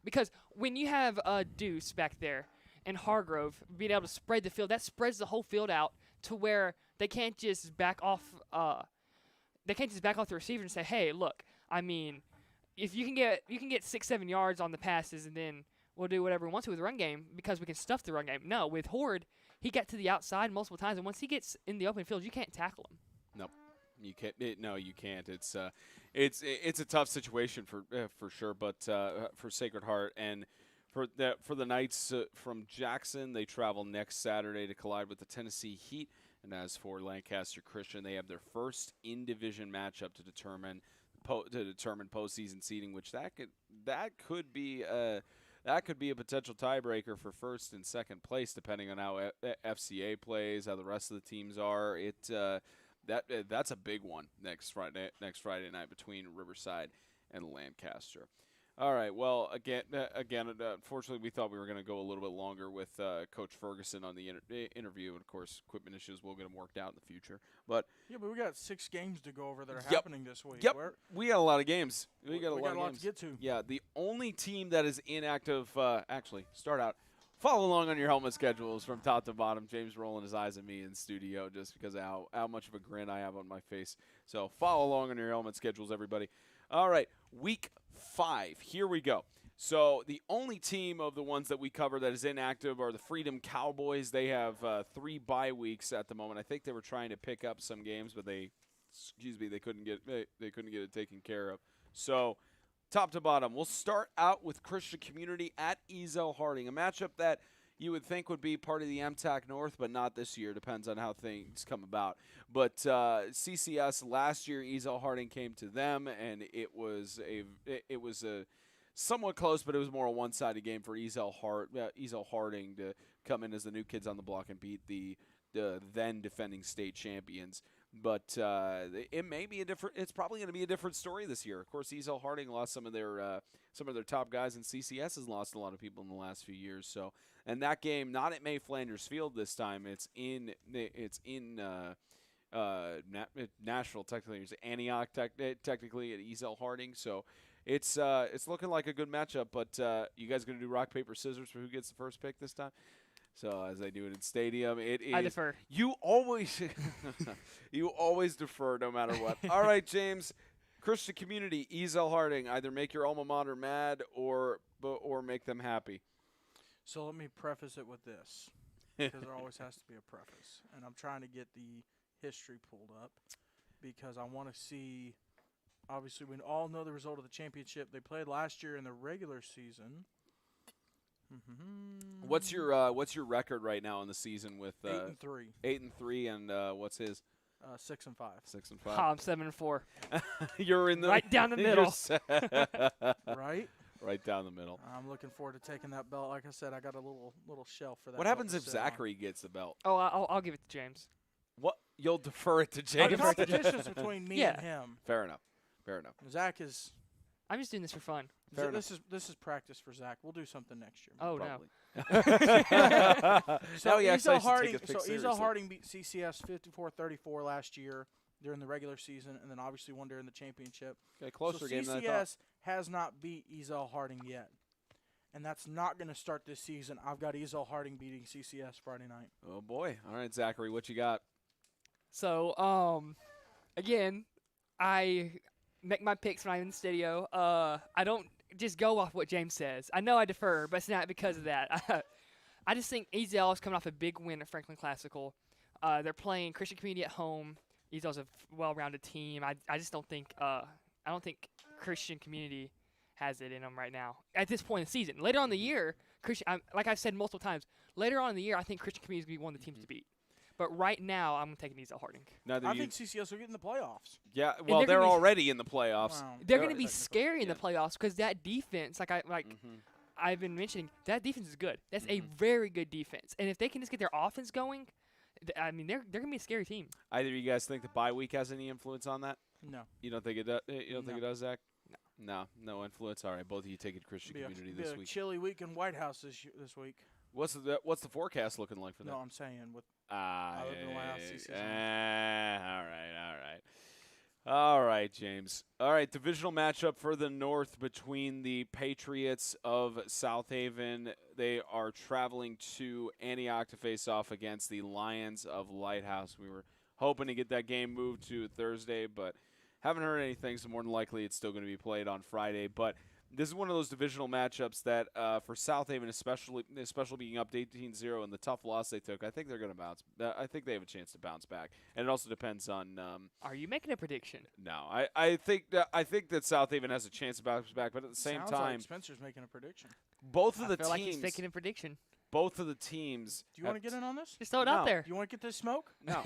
because when you have Deuce back there and Hargrove being able to spread the field, that spreads the whole field out to where they can't just back off. They can't just back off the receiver and say, "Hey, look, I mean, if you can get 6-7 yards on the passes, and then we'll do whatever we want to with the run game because we can stuff the run game." No, with Horde, he got to the outside multiple times, and once he gets in the open field, you can't tackle him. Nope. You can't. No, you can't. It's a tough situation for sure. But for Sacred Heart and for the Knights from Jackson, they travel next Saturday to collide with the Tennessee Heat. And as for Lancaster Christian, they have their first in-division matchup to determine postseason seeding, which that could be a potential tiebreaker for first and second place, depending on how FCA plays, how the rest of the teams are. That's a big one next Friday night between Riverside and Lancaster. All right. Well, again, unfortunately, we thought we were going to go a little bit longer with Coach Ferguson on the interview, and of course, equipment issues will get them worked out in the future. But we got 6 games to go over that are happening this week. Yep. We got a lot of games. We got a lot to get to. Yeah. The only team that is inactive, start out. Follow along on your helmet schedules from top to bottom. James rolling his eyes at me in studio just because of how much of a grin I have on my face. So follow along on your helmet schedules, everybody. All right, week 5. Here we go. So the only team of the ones that we cover that is inactive are the Freedom Cowboys. They have 3 bye weeks at the moment. I think they were trying to pick up some games, but they couldn't get it taken care of. So top to bottom, we'll start out with Christian Community at Ezel Harding, a matchup that you would think would be part of the MTAC North, but not this year. Depends on how things come about. But CCS last year, Ezel Harding came to them, and it was a somewhat close, but it was more a one-sided game for Ezel Harding to come in as the new kids on the block and beat the then defending state champions. But it may be it's probably going to be a different story this year. Of course, Ezel Harding lost some of their top guys, and CCS has lost a lot of people in the last few years. So, and that game not at May Flanders Field this time. It's in Nashville, technically. It's Antioch, technically at Ezel Harding. So it's looking like a good matchup. But you guys going to do rock paper scissors for who gets the first pick this time? So as they do it in stadium, it is. I defer. You always defer no matter what. All right, James. Christian community, Ezel Harding, either make your alma mater mad or make them happy. So let me preface it with this, because there always has to be a preface. And I'm trying to get the history pulled up because I want to see, obviously we all know the result of the championship. They played last year in the regular season. What's your record right now in the season with 8-3. 8-3, and what's his? 6-5. 6-5. I'm 7-4. You're in the right down the middle. Right? Right down the middle. I'm looking forward to taking that belt. Like I said, I got a little shelf for that. What happens if Zachary gets the belt? Oh, I'll give it to James. What? You'll defer it to James? The competition's between me and him. Fair enough. Zach is. I'm just doing this for fun. This is practice for Zach. We'll do something next year. Oh, Probably. no. So Ezel Ezel Harding beat CCS 54-34 last year during the regular season, and then obviously won during the championship. Okay, closer game than I thought. CCS has not beat Ezel Harding yet, and that's not going to start this season. I've got Ezel Harding beating CCS Friday night. Oh boy! All right, Zachary, what you got? So, again, I make my picks when I'm in the studio. I don't just go off what James says. I know I defer, but it's not because of that. I just think Ezel is coming off a big win at Franklin Classical. They're playing Christian Community at home. Ezel's a well-rounded team. I just don't think Christian Community has it in them right now at this point in the season. Later on in the year, like I've said multiple times, later on in the year, I think Christian Community is going to be one of the teams to beat. But right now, I'm taking Ezel Harding. I think CCS will get in the playoffs. Yeah, well, they're already in the playoffs. Wow. They're going to be scary in the playoffs because that defense, I've been mentioning, that defense is good. That's a very good defense. And if they can just get their offense going, I mean, they're going to be a scary team. Either of you guys think the bye week has any influence on that? No. You don't think it does? You don't think it No. does, Zach? No influence. All right, both of you take it Christian Community this week. Chilly week in White House this week. What's the forecast looking like for that? No, I'm saying with I live in the White House, CCS. All right, James. All right, divisional matchup for the North between the Patriots of South Haven. They are traveling to Antioch to face off against the Lions of Lighthouse. We were hoping to get that game moved to Thursday, but haven't heard anything, so more than likely it's still going to be played on Friday. But this is one of those divisional matchups that for South Haven, especially being up 18-0 and the tough loss they took, I think they're going to bounce. I think they have a chance to bounce back, and it also depends on. Are you making a prediction? No, I think that South Haven has a chance to bounce back, but at the same sounds time, like Spencer's making a prediction. both of the I feel like he's teams. making a prediction. Both of the teams. Do you want to get in on this? Just throw it No. out there. Do you want to get this smoke? No.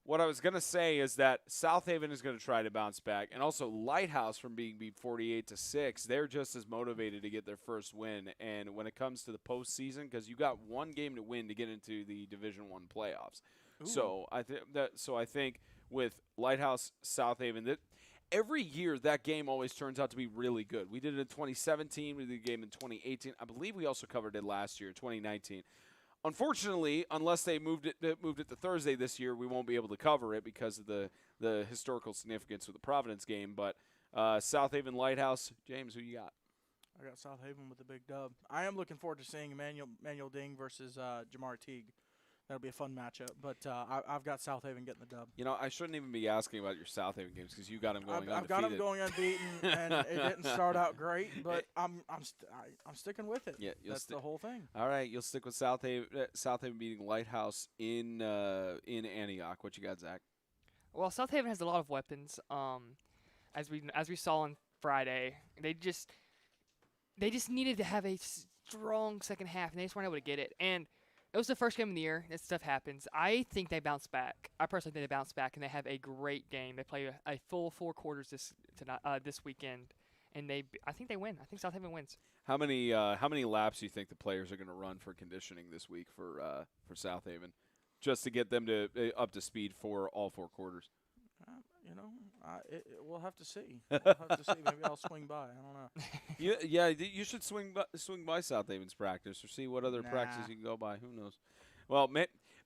What I was going to say is that South Haven is going to try to bounce back, and also Lighthouse from being beat 48-6, they're just as motivated to get their first win. And when it comes to the postseason, because you got one game to win to get into the Division I playoffs. Ooh. So I think with Lighthouse, South Haven, that every year that game always turns out to be really good. We did it in 2017. We did the game in 2018. I believe we also covered it last year, 2019. Unfortunately, unless they moved it to Thursday this year, we won't be able to cover it because of the historical significance of the Providence game. But South Haven Lighthouse, James, who you got? I got South Haven with a big dub. I am looking forward to seeing Emmanuel Ding versus Jamar Teague. That'll be a fun matchup. But I've got South Haven getting the dub. You know, I shouldn't even be asking about your South Haven games because you got them going undefeated. I've got them going unbeaten, and it didn't start out great, but I'm sticking with it. Yeah, that's the whole thing. All right, you'll stick with South Haven beating Lighthouse in Antioch. What you got, Zach? Well, South Haven has a lot of weapons. As we saw on Friday, they just needed to have a strong second half, and they just weren't able to get it. And it was the first game of the year. That stuff happens. I think they bounce back. I personally think they bounce back, and they have a great game. They play a full 4 quarters this weekend, and I think they win. I think South Haven wins. How many laps do you think the players are going to run for conditioning this week for South Haven, just to get them up to speed for all 4 quarters? We'll have to see. Maybe I'll swing by. I don't know. You should swing by South Haven's practice or see what other practices you can go by. Who knows? Well,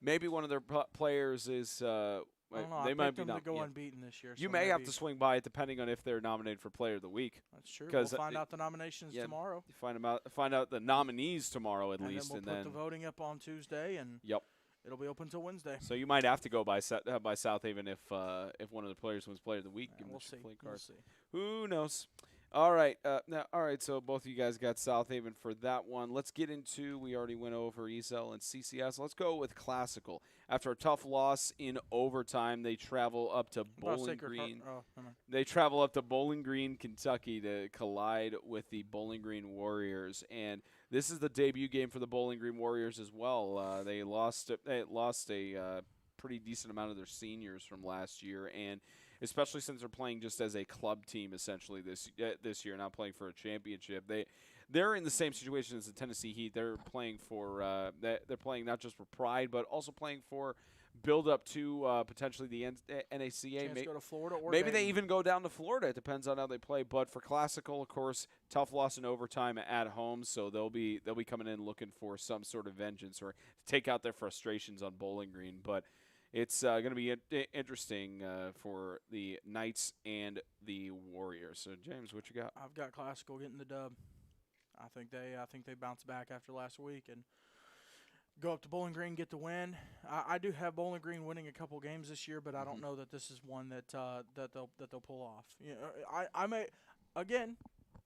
maybe one of their players is. I don't know. They might be them to go unbeaten this year. You so may have to swing by it depending on if they're nominated for Player of the Week. That's true. We'll find out the nominations tomorrow. Find out the nominees tomorrow at least, and then we'll put the voting up on Tuesday. And yep. it'll be open until Wednesday. So you might have to go by South Haven if one of the players wins Player of the Week. We'll see. We'll see. Who knows? All right. All right. So both of you guys got South Haven for that one. Let's get into. We already went over ESL and CCS. Let's go with Classical. After a tough loss in overtime, they travel up to Bowling Green. They travel up to Bowling Green, Kentucky, to collide with the Bowling Green Warriors, and this is the debut game for the Bowling Green Warriors as well. They lost a pretty decent amount of their seniors from last year, and especially since they're playing just as a club team essentially this year, not playing for a championship. They're in the same situation as the Tennessee Heat. They're playing for they're playing not just for pride, but also playing for build up to potentially the NACA. Go to Florida, or maybe they even go down to Florida. It depends on how they play. But for Classical, of course, tough loss in overtime at home, so they'll be coming in looking for some sort of vengeance or to take out their frustrations on Bowling Green. But it's going to be interesting for the Knights and the Warriors. So, James, what you got? I've got Classical getting the dub. I think they bounce back after last week and go up to Bowling Green, get the win. I do have Bowling Green winning a couple games this year, but I don't know that this is one that they'll pull off. You know, I may, again,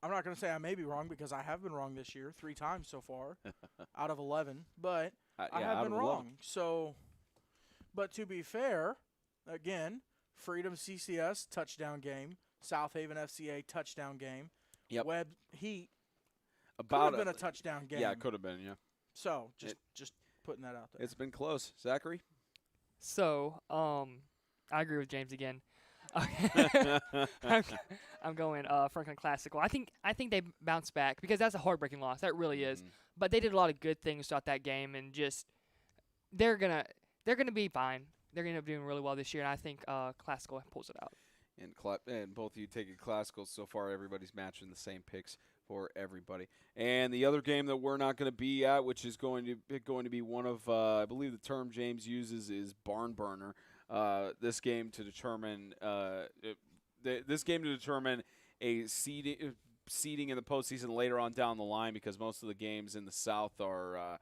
I'm not going to say I may be wrong because I have been wrong this year 3 times so far out of 11, but I have been wrong. So, but to be fair, again, Freedom CCS touchdown game, South Haven FCA touchdown game, Webb Heat. Could have been a touchdown game. Yeah, it could have been, yeah. So, just putting that out there. It's been close. Zachary? So, I agree with James again. I'm going Franklin Classical. I think they bounce back because that's a heartbreaking loss. That really is. But they did a lot of good things throughout that game, and just they're gonna be fine. They're gonna be doing really well this year, and I think Classical pulls it out. And both of you taking Classical so far. Everybody's matching the same picks for everybody. And the other game that we're not going to be at, which is going to be one of, I believe the term James uses is barn burner. This game to determine a seeding in the postseason later on down the line, because most of the games in the South are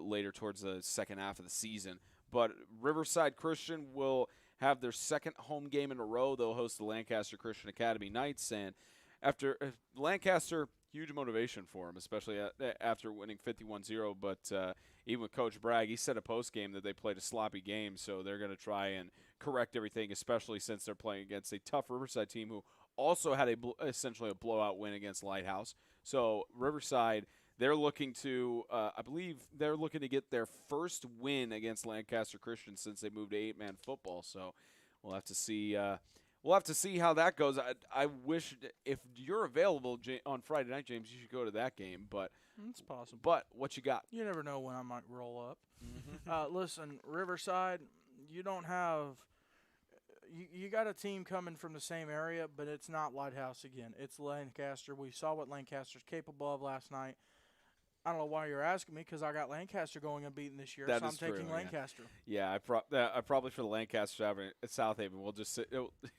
later towards the second half of the season. But Riverside Christian will have their second home game in a row. They'll host the Lancaster Christian Academy Knights, and after Lancaster, huge motivation for him, especially after winning 51-0. But even with Coach Bragg, he said a post-game that they played a sloppy game, so they're going to try and correct everything, especially since they're playing against a tough Riverside team who also had essentially a blowout win against Lighthouse. So Riverside, they're looking to, I believe they're looking to get their first win against Lancaster Christian since they moved to 8-man football. So we'll have to see. We'll have to see how that goes. I wish if you're available on Friday night, James, you should go to that game. But it's possible. But what you got? You never know when I might roll up. Listen, Riverside, you don't have you got a team coming from the same area, but it's not Lighthouse again. It's Lancaster. We saw what Lancaster's capable of last night. I don't know why you're asking me, because I got Lancaster going unbeaten this year, so I'm taking Lancaster. Yeah, I probably for the Lancaster at South Haven. We'll just sit.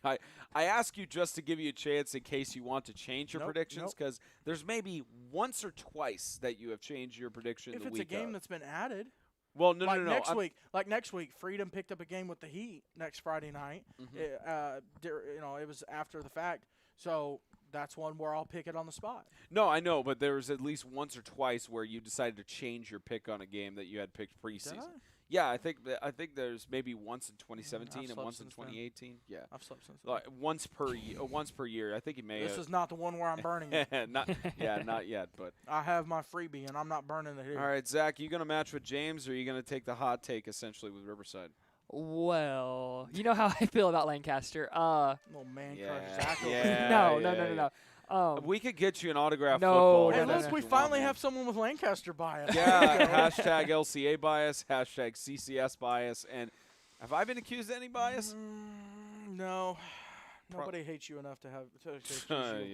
I ask you just to give you a chance in case you want to change your predictions, because there's maybe once or twice that you have changed your prediction. If it's a game that's been added. Well, no. Next week, Freedom picked up a game with the Heat next Friday night. It was after the fact, so that's one where I'll pick it on the spot. No, I know, but there was at least once or twice where you decided to change your pick on a game that you had picked preseason. Did I? Yeah, I think there's maybe once in 2017 and once in 2018. Then. Yeah, I've slept since then. Once per year. I think you may. This is not the one where I'm burning it. not yet, but I have my freebie and I'm not burning it here. All right, Zach, you gonna match with James, or are you gonna take the hot take essentially with Riverside? Well, you know how I feel about Lancaster. Little man crush Zach. No. We could get you an autograph football. Hey, look, we finally have someone with Lancaster bias. Yeah, hashtag LCA bias, hashtag CCS bias. And have I been accused of any bias? No. Nobody hates you enough to have to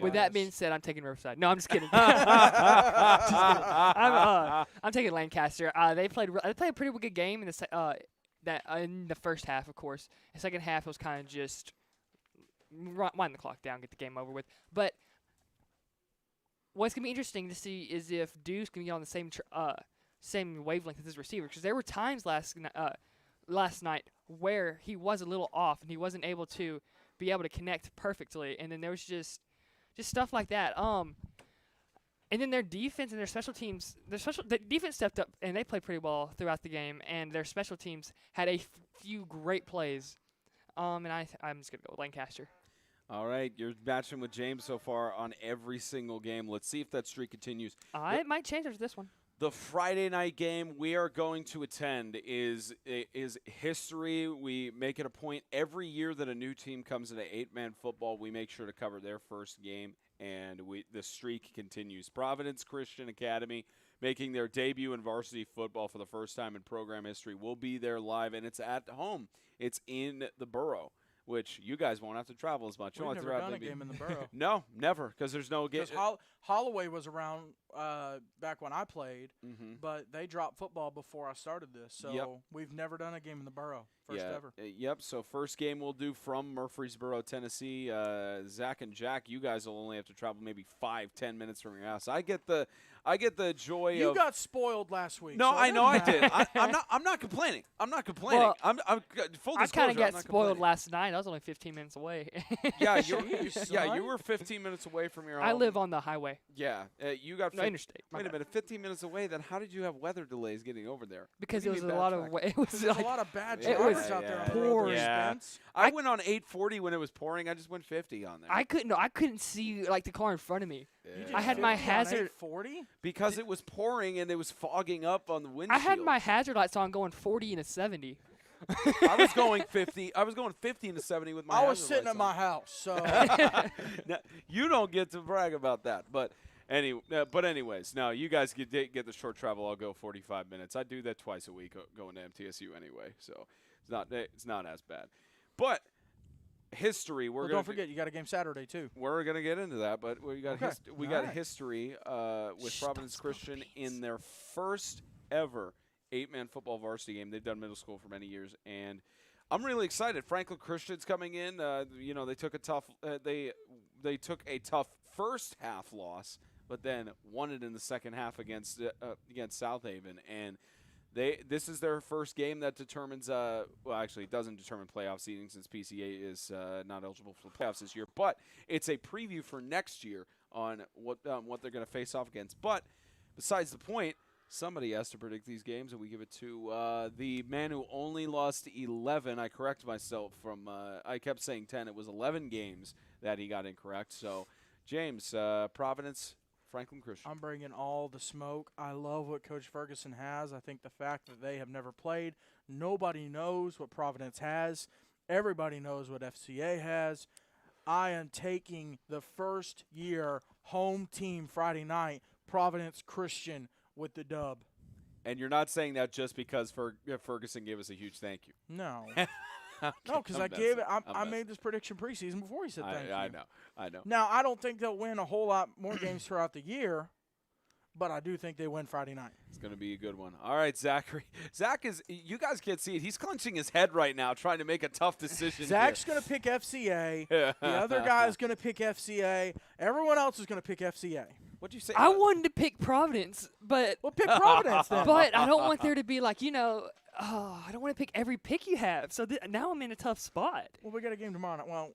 With that being said, I'm taking Riverside. No, I'm just kidding. I'm taking Lancaster. They played a pretty good game in the first half, of course. The second half was kind of just wind the clock down, get the game over with. But what's going to be interesting to see is if Deuce can get on the same same wavelength as his receiver. Because there were times last night where he was a little off and he wasn't able to be able to connect perfectly. And then there was just stuff like that. And then their defense and their special teams, the defense stepped up and they played pretty well throughout the game. And their special teams had a few great plays. And I'm just gonna go with Lancaster. All right, you're matching with James so far on every single game. Let's see if that streak continues. It might change after this one. The Friday night game we are going to attend is history. We make it a point every year that a new team comes into 8-man football, we make sure to cover their first game, and the streak continues. Providence Christian Academy making their debut in varsity football for the first time in program history. We'll be there live, and it's at home. It's in the borough, which you guys won't have to travel as much. We've never done a game in the borough. No, never, because there's no game. Holloway was around back when I played, but they dropped football before I started this, so we've never done a game in the borough. First ever. Yep, so first game we'll do from Murfreesboro, Tennessee. Zach and Jack, you guys will only have to travel maybe 5-10 minutes from your house. I get the joy of. You got spoiled last week. No, so I know I did. I'm not complaining. I'm not complaining. Well, I'm full disclosure. I kind of got not spoiled complaining. last night. I was only 15 minutes away. Yeah, you were 15 minutes away from your home. I live on the highway. Yeah, you got. Interstate. Wait a minute, 15 minutes away. Then how did you have weather delays getting over there? Because it was a lot of. It was a lot of bad it drivers was out there. poor. Yeah. I went on 840 when it was pouring. I just went 50 on there. I couldn't see like the car in front of me. Yeah. I had my hazard 40 because it was pouring and it was fogging up on the windshield. I had my hazard lights on going 40 and a 70. I was going 50. I was going 50 and a 70 with my. I was sitting at my house, so now, you don't get to brag about that, but. Anyways, no, you guys get the short travel. I'll go 45 minutes. I do that twice a week going to MTSU anyway, so it's not as bad. But history, don't forget you got a game Saturday too. We're gonna get into that, but we got history with Providence Stop Christian in their first ever 8-man football varsity game. They've done middle school for many years, and I'm really excited. Franklin Christian's coming in. They took a tough they took a tough first half loss, but then won it in the second half against South Haven, and this is their first game that determines actually it doesn't determine playoff seeding since PCA is not eligible for the playoffs this year, but it's a preview for next year on what they're going to face off against. But besides the point, somebody has to predict these games, and we give it to the man who only lost 11. I correct myself from I kept saying 10. It was 11 games that he got incorrect. So, James, Providence, Franklin Christian. I'm bringing all the smoke. I love what Coach Ferguson has. I think the fact that they have never played, nobody knows what Providence has. Everybody knows what FCA has. I am taking the first year home team Friday night, Providence Christian, with the dub. And you're not saying that just because Ferguson gave us a huge thank you. No. No, because I made this prediction preseason before he said thank you. I know. Now, I don't think they'll win a whole lot more games throughout the year, but I do think they win Friday night. It's going to be a good one. All right, Zachary. Zach you guys can't see it. He's clenching his head right now trying to make a tough decision. Zach's going to pick FCA. The other guy is going to pick FCA. Everyone else is going to pick FCA. What'd you say? I wanted to pick Providence, but well, pick Providence then. But I don't want there to be like, I don't want to pick every pick you have. So now I'm in a tough spot. Well, we got a game tomorrow night. Well,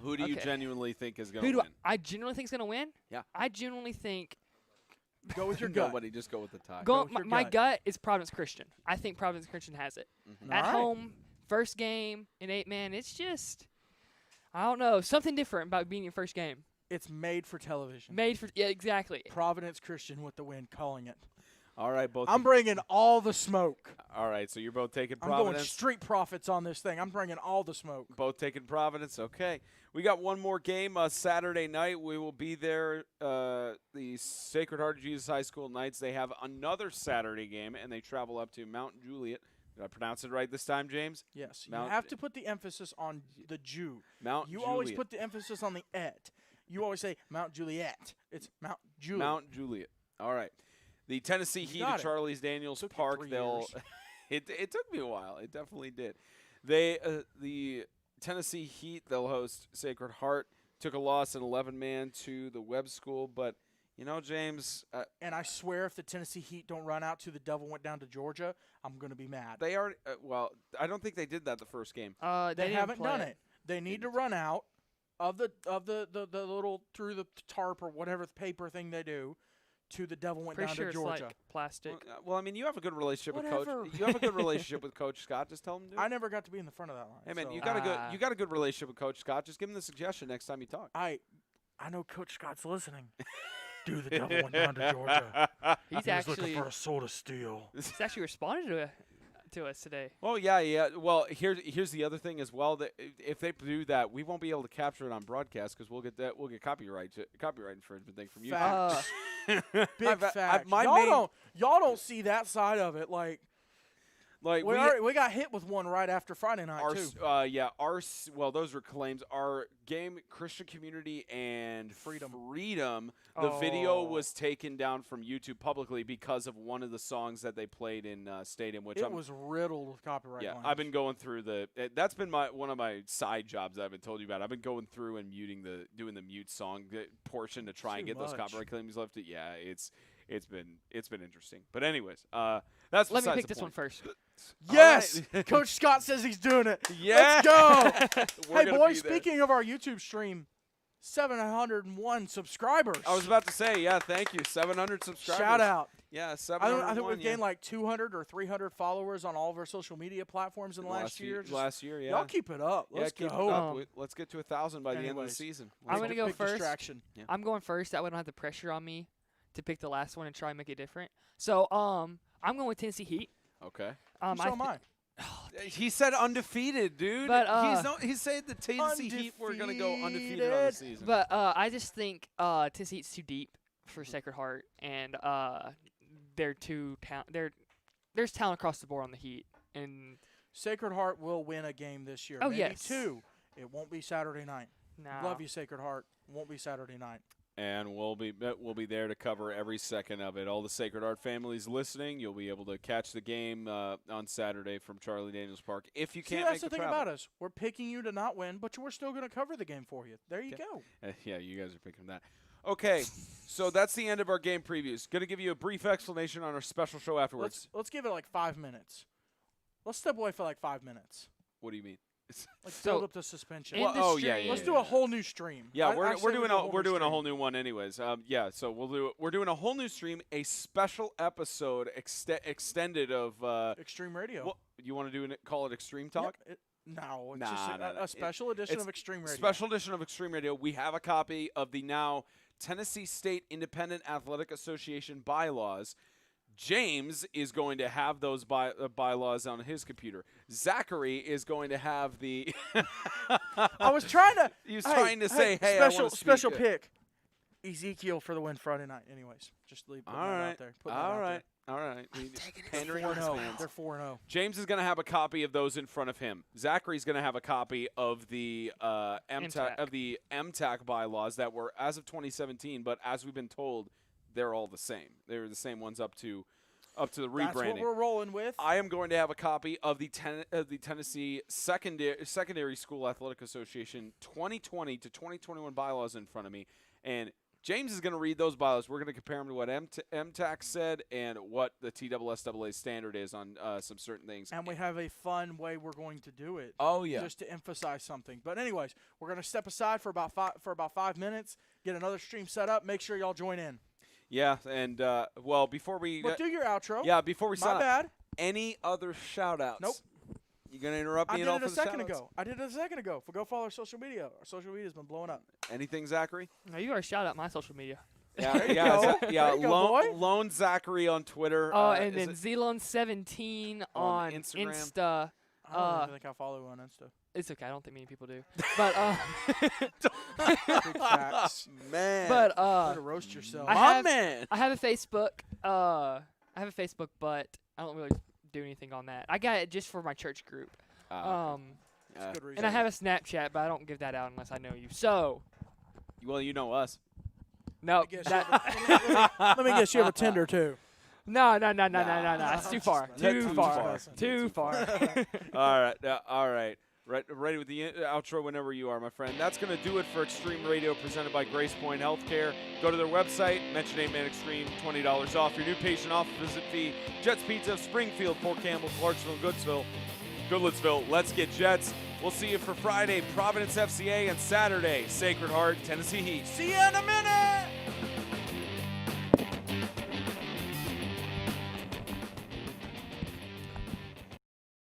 who do you genuinely think is going to win? I genuinely think is going to win? Yeah. I genuinely think. Go with your gut. Nobody, just go with the tie. My gut is Providence Christian. I think Providence Christian has it. Mm-hmm. At home, first game in 8-man, it's just, I don't know, something different about being your first game. It's made for television. Yeah, exactly. Providence Christian with the win, calling it. All right, both. I'm bringing all the smoke. All right, so you're both taking Providence. I'm going street profits on this thing. I'm bringing all the smoke. Both taking Providence. Okay. We got one more game Saturday night. We will be there. The Sacred Heart of Jesus High School Knights, they have another Saturday game, and they travel up to Mount Juliet. Did I pronounce it right this time, James? Yes. You have to put the emphasis on the Jew. Mount You Juliet. always put the emphasis on the et. You always say Mount Juliet. It's Mount Juliet. Mount Juliet. All right. The Tennessee Heat at Charles Daniels Park. It took me a while. It definitely did. The Tennessee Heat, they'll host Sacred Heart. Took a loss in 11-man to the Webb School, but You know, James. And I swear, if the Tennessee Heat don't run out to the devil went down to Georgia, I'm going to be mad. They are. Well, I don't think they did that the first game. They haven't done it. They need to run out of the little through the tarp or whatever paper thing they do to the devil went down to Georgia. It's like plastic. Well, I mean, you have a good relationship with Coach. You have a good relationship with Coach Scott. Just tell him to do it. I never got to be in the front of that line. Hey man, so. you got a good relationship with Coach Scott. Just give him the suggestion next time you talk. I know Coach Scott's listening. Do the devil went down to Georgia. He's actually looking for a sword of steel. He's actually responded to us today. Oh yeah. Well, here's the other thing as well. That if they do that, we won't be able to capture it on broadcast because we'll get copyright infringement thing from you. Big facts. Y'all don't see that side of it. Like we got hit with one right after Friday night too. Well, those were claims. Our game, Christian Community and Freedom. The video was taken down from YouTube publicly because of one of the songs that they played in Stadium, which was riddled with copyright. Yeah, language. I've been going through that's been one of my side jobs I haven't told you about. I've been going through and doing the mute song portion to try and get those copyright claims lifted. Yeah, it's been interesting. But anyways, that's let me pick this one first. Yes, right. Coach Scott says he's doing it. Yeah, let's go. Hey boys, speaking of our YouTube stream, 701 subscribers. I was about to say, yeah, thank you, 700 subscribers. Shout out. Yeah, 701. I think we've gained like 200 or 300 followers on all of our social media platforms in the last year. Last year, yeah. Y'all keep it up. Let's keep go. it up. Let's get to 1,000 by the end of the season. I'm going to go first. Distraction. Yeah. I'm going first. That way I don't have the pressure on me to pick the last one and try and make it different. So I'm going with Tennessee Heat. Okay. So am I. He said undefeated, dude. But he said the Tennessee Heat were going to go undefeated on the season. But I just think Tennessee Heat's too deep for Sacred Heart, and there's talent across the board on the Heat. And Sacred Heart will win a game this year. Oh, Maybe yes. 2. It won't be Saturday night. No. Love you, Sacred Heart. Won't be Saturday night. And we'll be there to cover every second of it. All the Sacred Heart families listening, you'll be able to catch the game on Saturday from Charlie Daniels Park. If you can't make the travel. That's the thing about us. We're picking you to not win, but we're still going to cover the game for you. There you go. Yeah, you guys are picking that. Okay, so that's the end of our game previews. Going to give you a brief explanation on our special show afterwards. Let's give it like 5 minutes. Let's step away for like 5 minutes. What do you mean? Like build up the suspension. Yeah. Let's do a whole new stream. Yeah, we're doing a whole new one anyways. So we're doing a whole new stream, a special episode extended of Extreme Radio. Well, you want to call it Extreme Talk? Yep. No, it's just a special edition of Extreme Radio. Special edition of Extreme Radio. We have a copy of the now Tennessee State Independent Athletic Association bylaws. James is going to have those bylaws on his computer. Zachary is going to have the. I was trying to. He was trying to say, "Hey, special pick." Ezekiel for the win Friday night. Anyways, just leave that out there. All right. They're 4-0. James is going to have a copy of those in front of him. Zachary's going to have a copy of the MTAC bylaws that were as of 2017, but as we've been told, they're all the same. They're the same ones up to the rebranding. That's what we're rolling with. I am going to have a copy of the Tennessee Secondary School Athletic Association 2020 to 2021 bylaws in front of me, and James is going to read those bylaws. We're going to compare them to what MTAC said and what the TSSAA standard is on some certain things. And we have a fun way we're going to do it. Oh yeah, just to emphasize something. But anyways, we're going to step aside for about 5 minutes, get another stream set up. Make sure y'all join in. Yeah, and before we do your outro. Yeah, before we sign My bad. Any other shout-outs? Nope. You gonna interrupt me? I did it a second ago. Go follow our social media. Our social media's been blowing up. Anything, Zachary? No, you already shout out my social media. Yeah, Lone Zachary on Twitter. And then Zelon17 on Insta. I don't think I follow you on Insta. It's okay. I don't think many people do. But Big facts. Man. But to roast yourself. I have a Facebook. But I don't really do anything on that. I got it just for my church group. That's a good reason. And I have a Snapchat, but I don't give that out unless I know you. So. Well, you know us. No. Let me guess. You have a Tinder too. No. That's too far. Too far. All right. Ready with the outro whenever you are, my friend. That's going to do it for Extreme Radio presented by GracePointe Healthcare. Go to their website, mention 8-Man Extreme, $20 off your new patient office visit fee. Jets Pizza, Springfield, Fort Campbell, Clarksville, Goodlettsville. Let's get Jets. We'll see you for Friday, Providence FCA, and Saturday, Sacred Heart, Tennessee Heat. See you in a minute!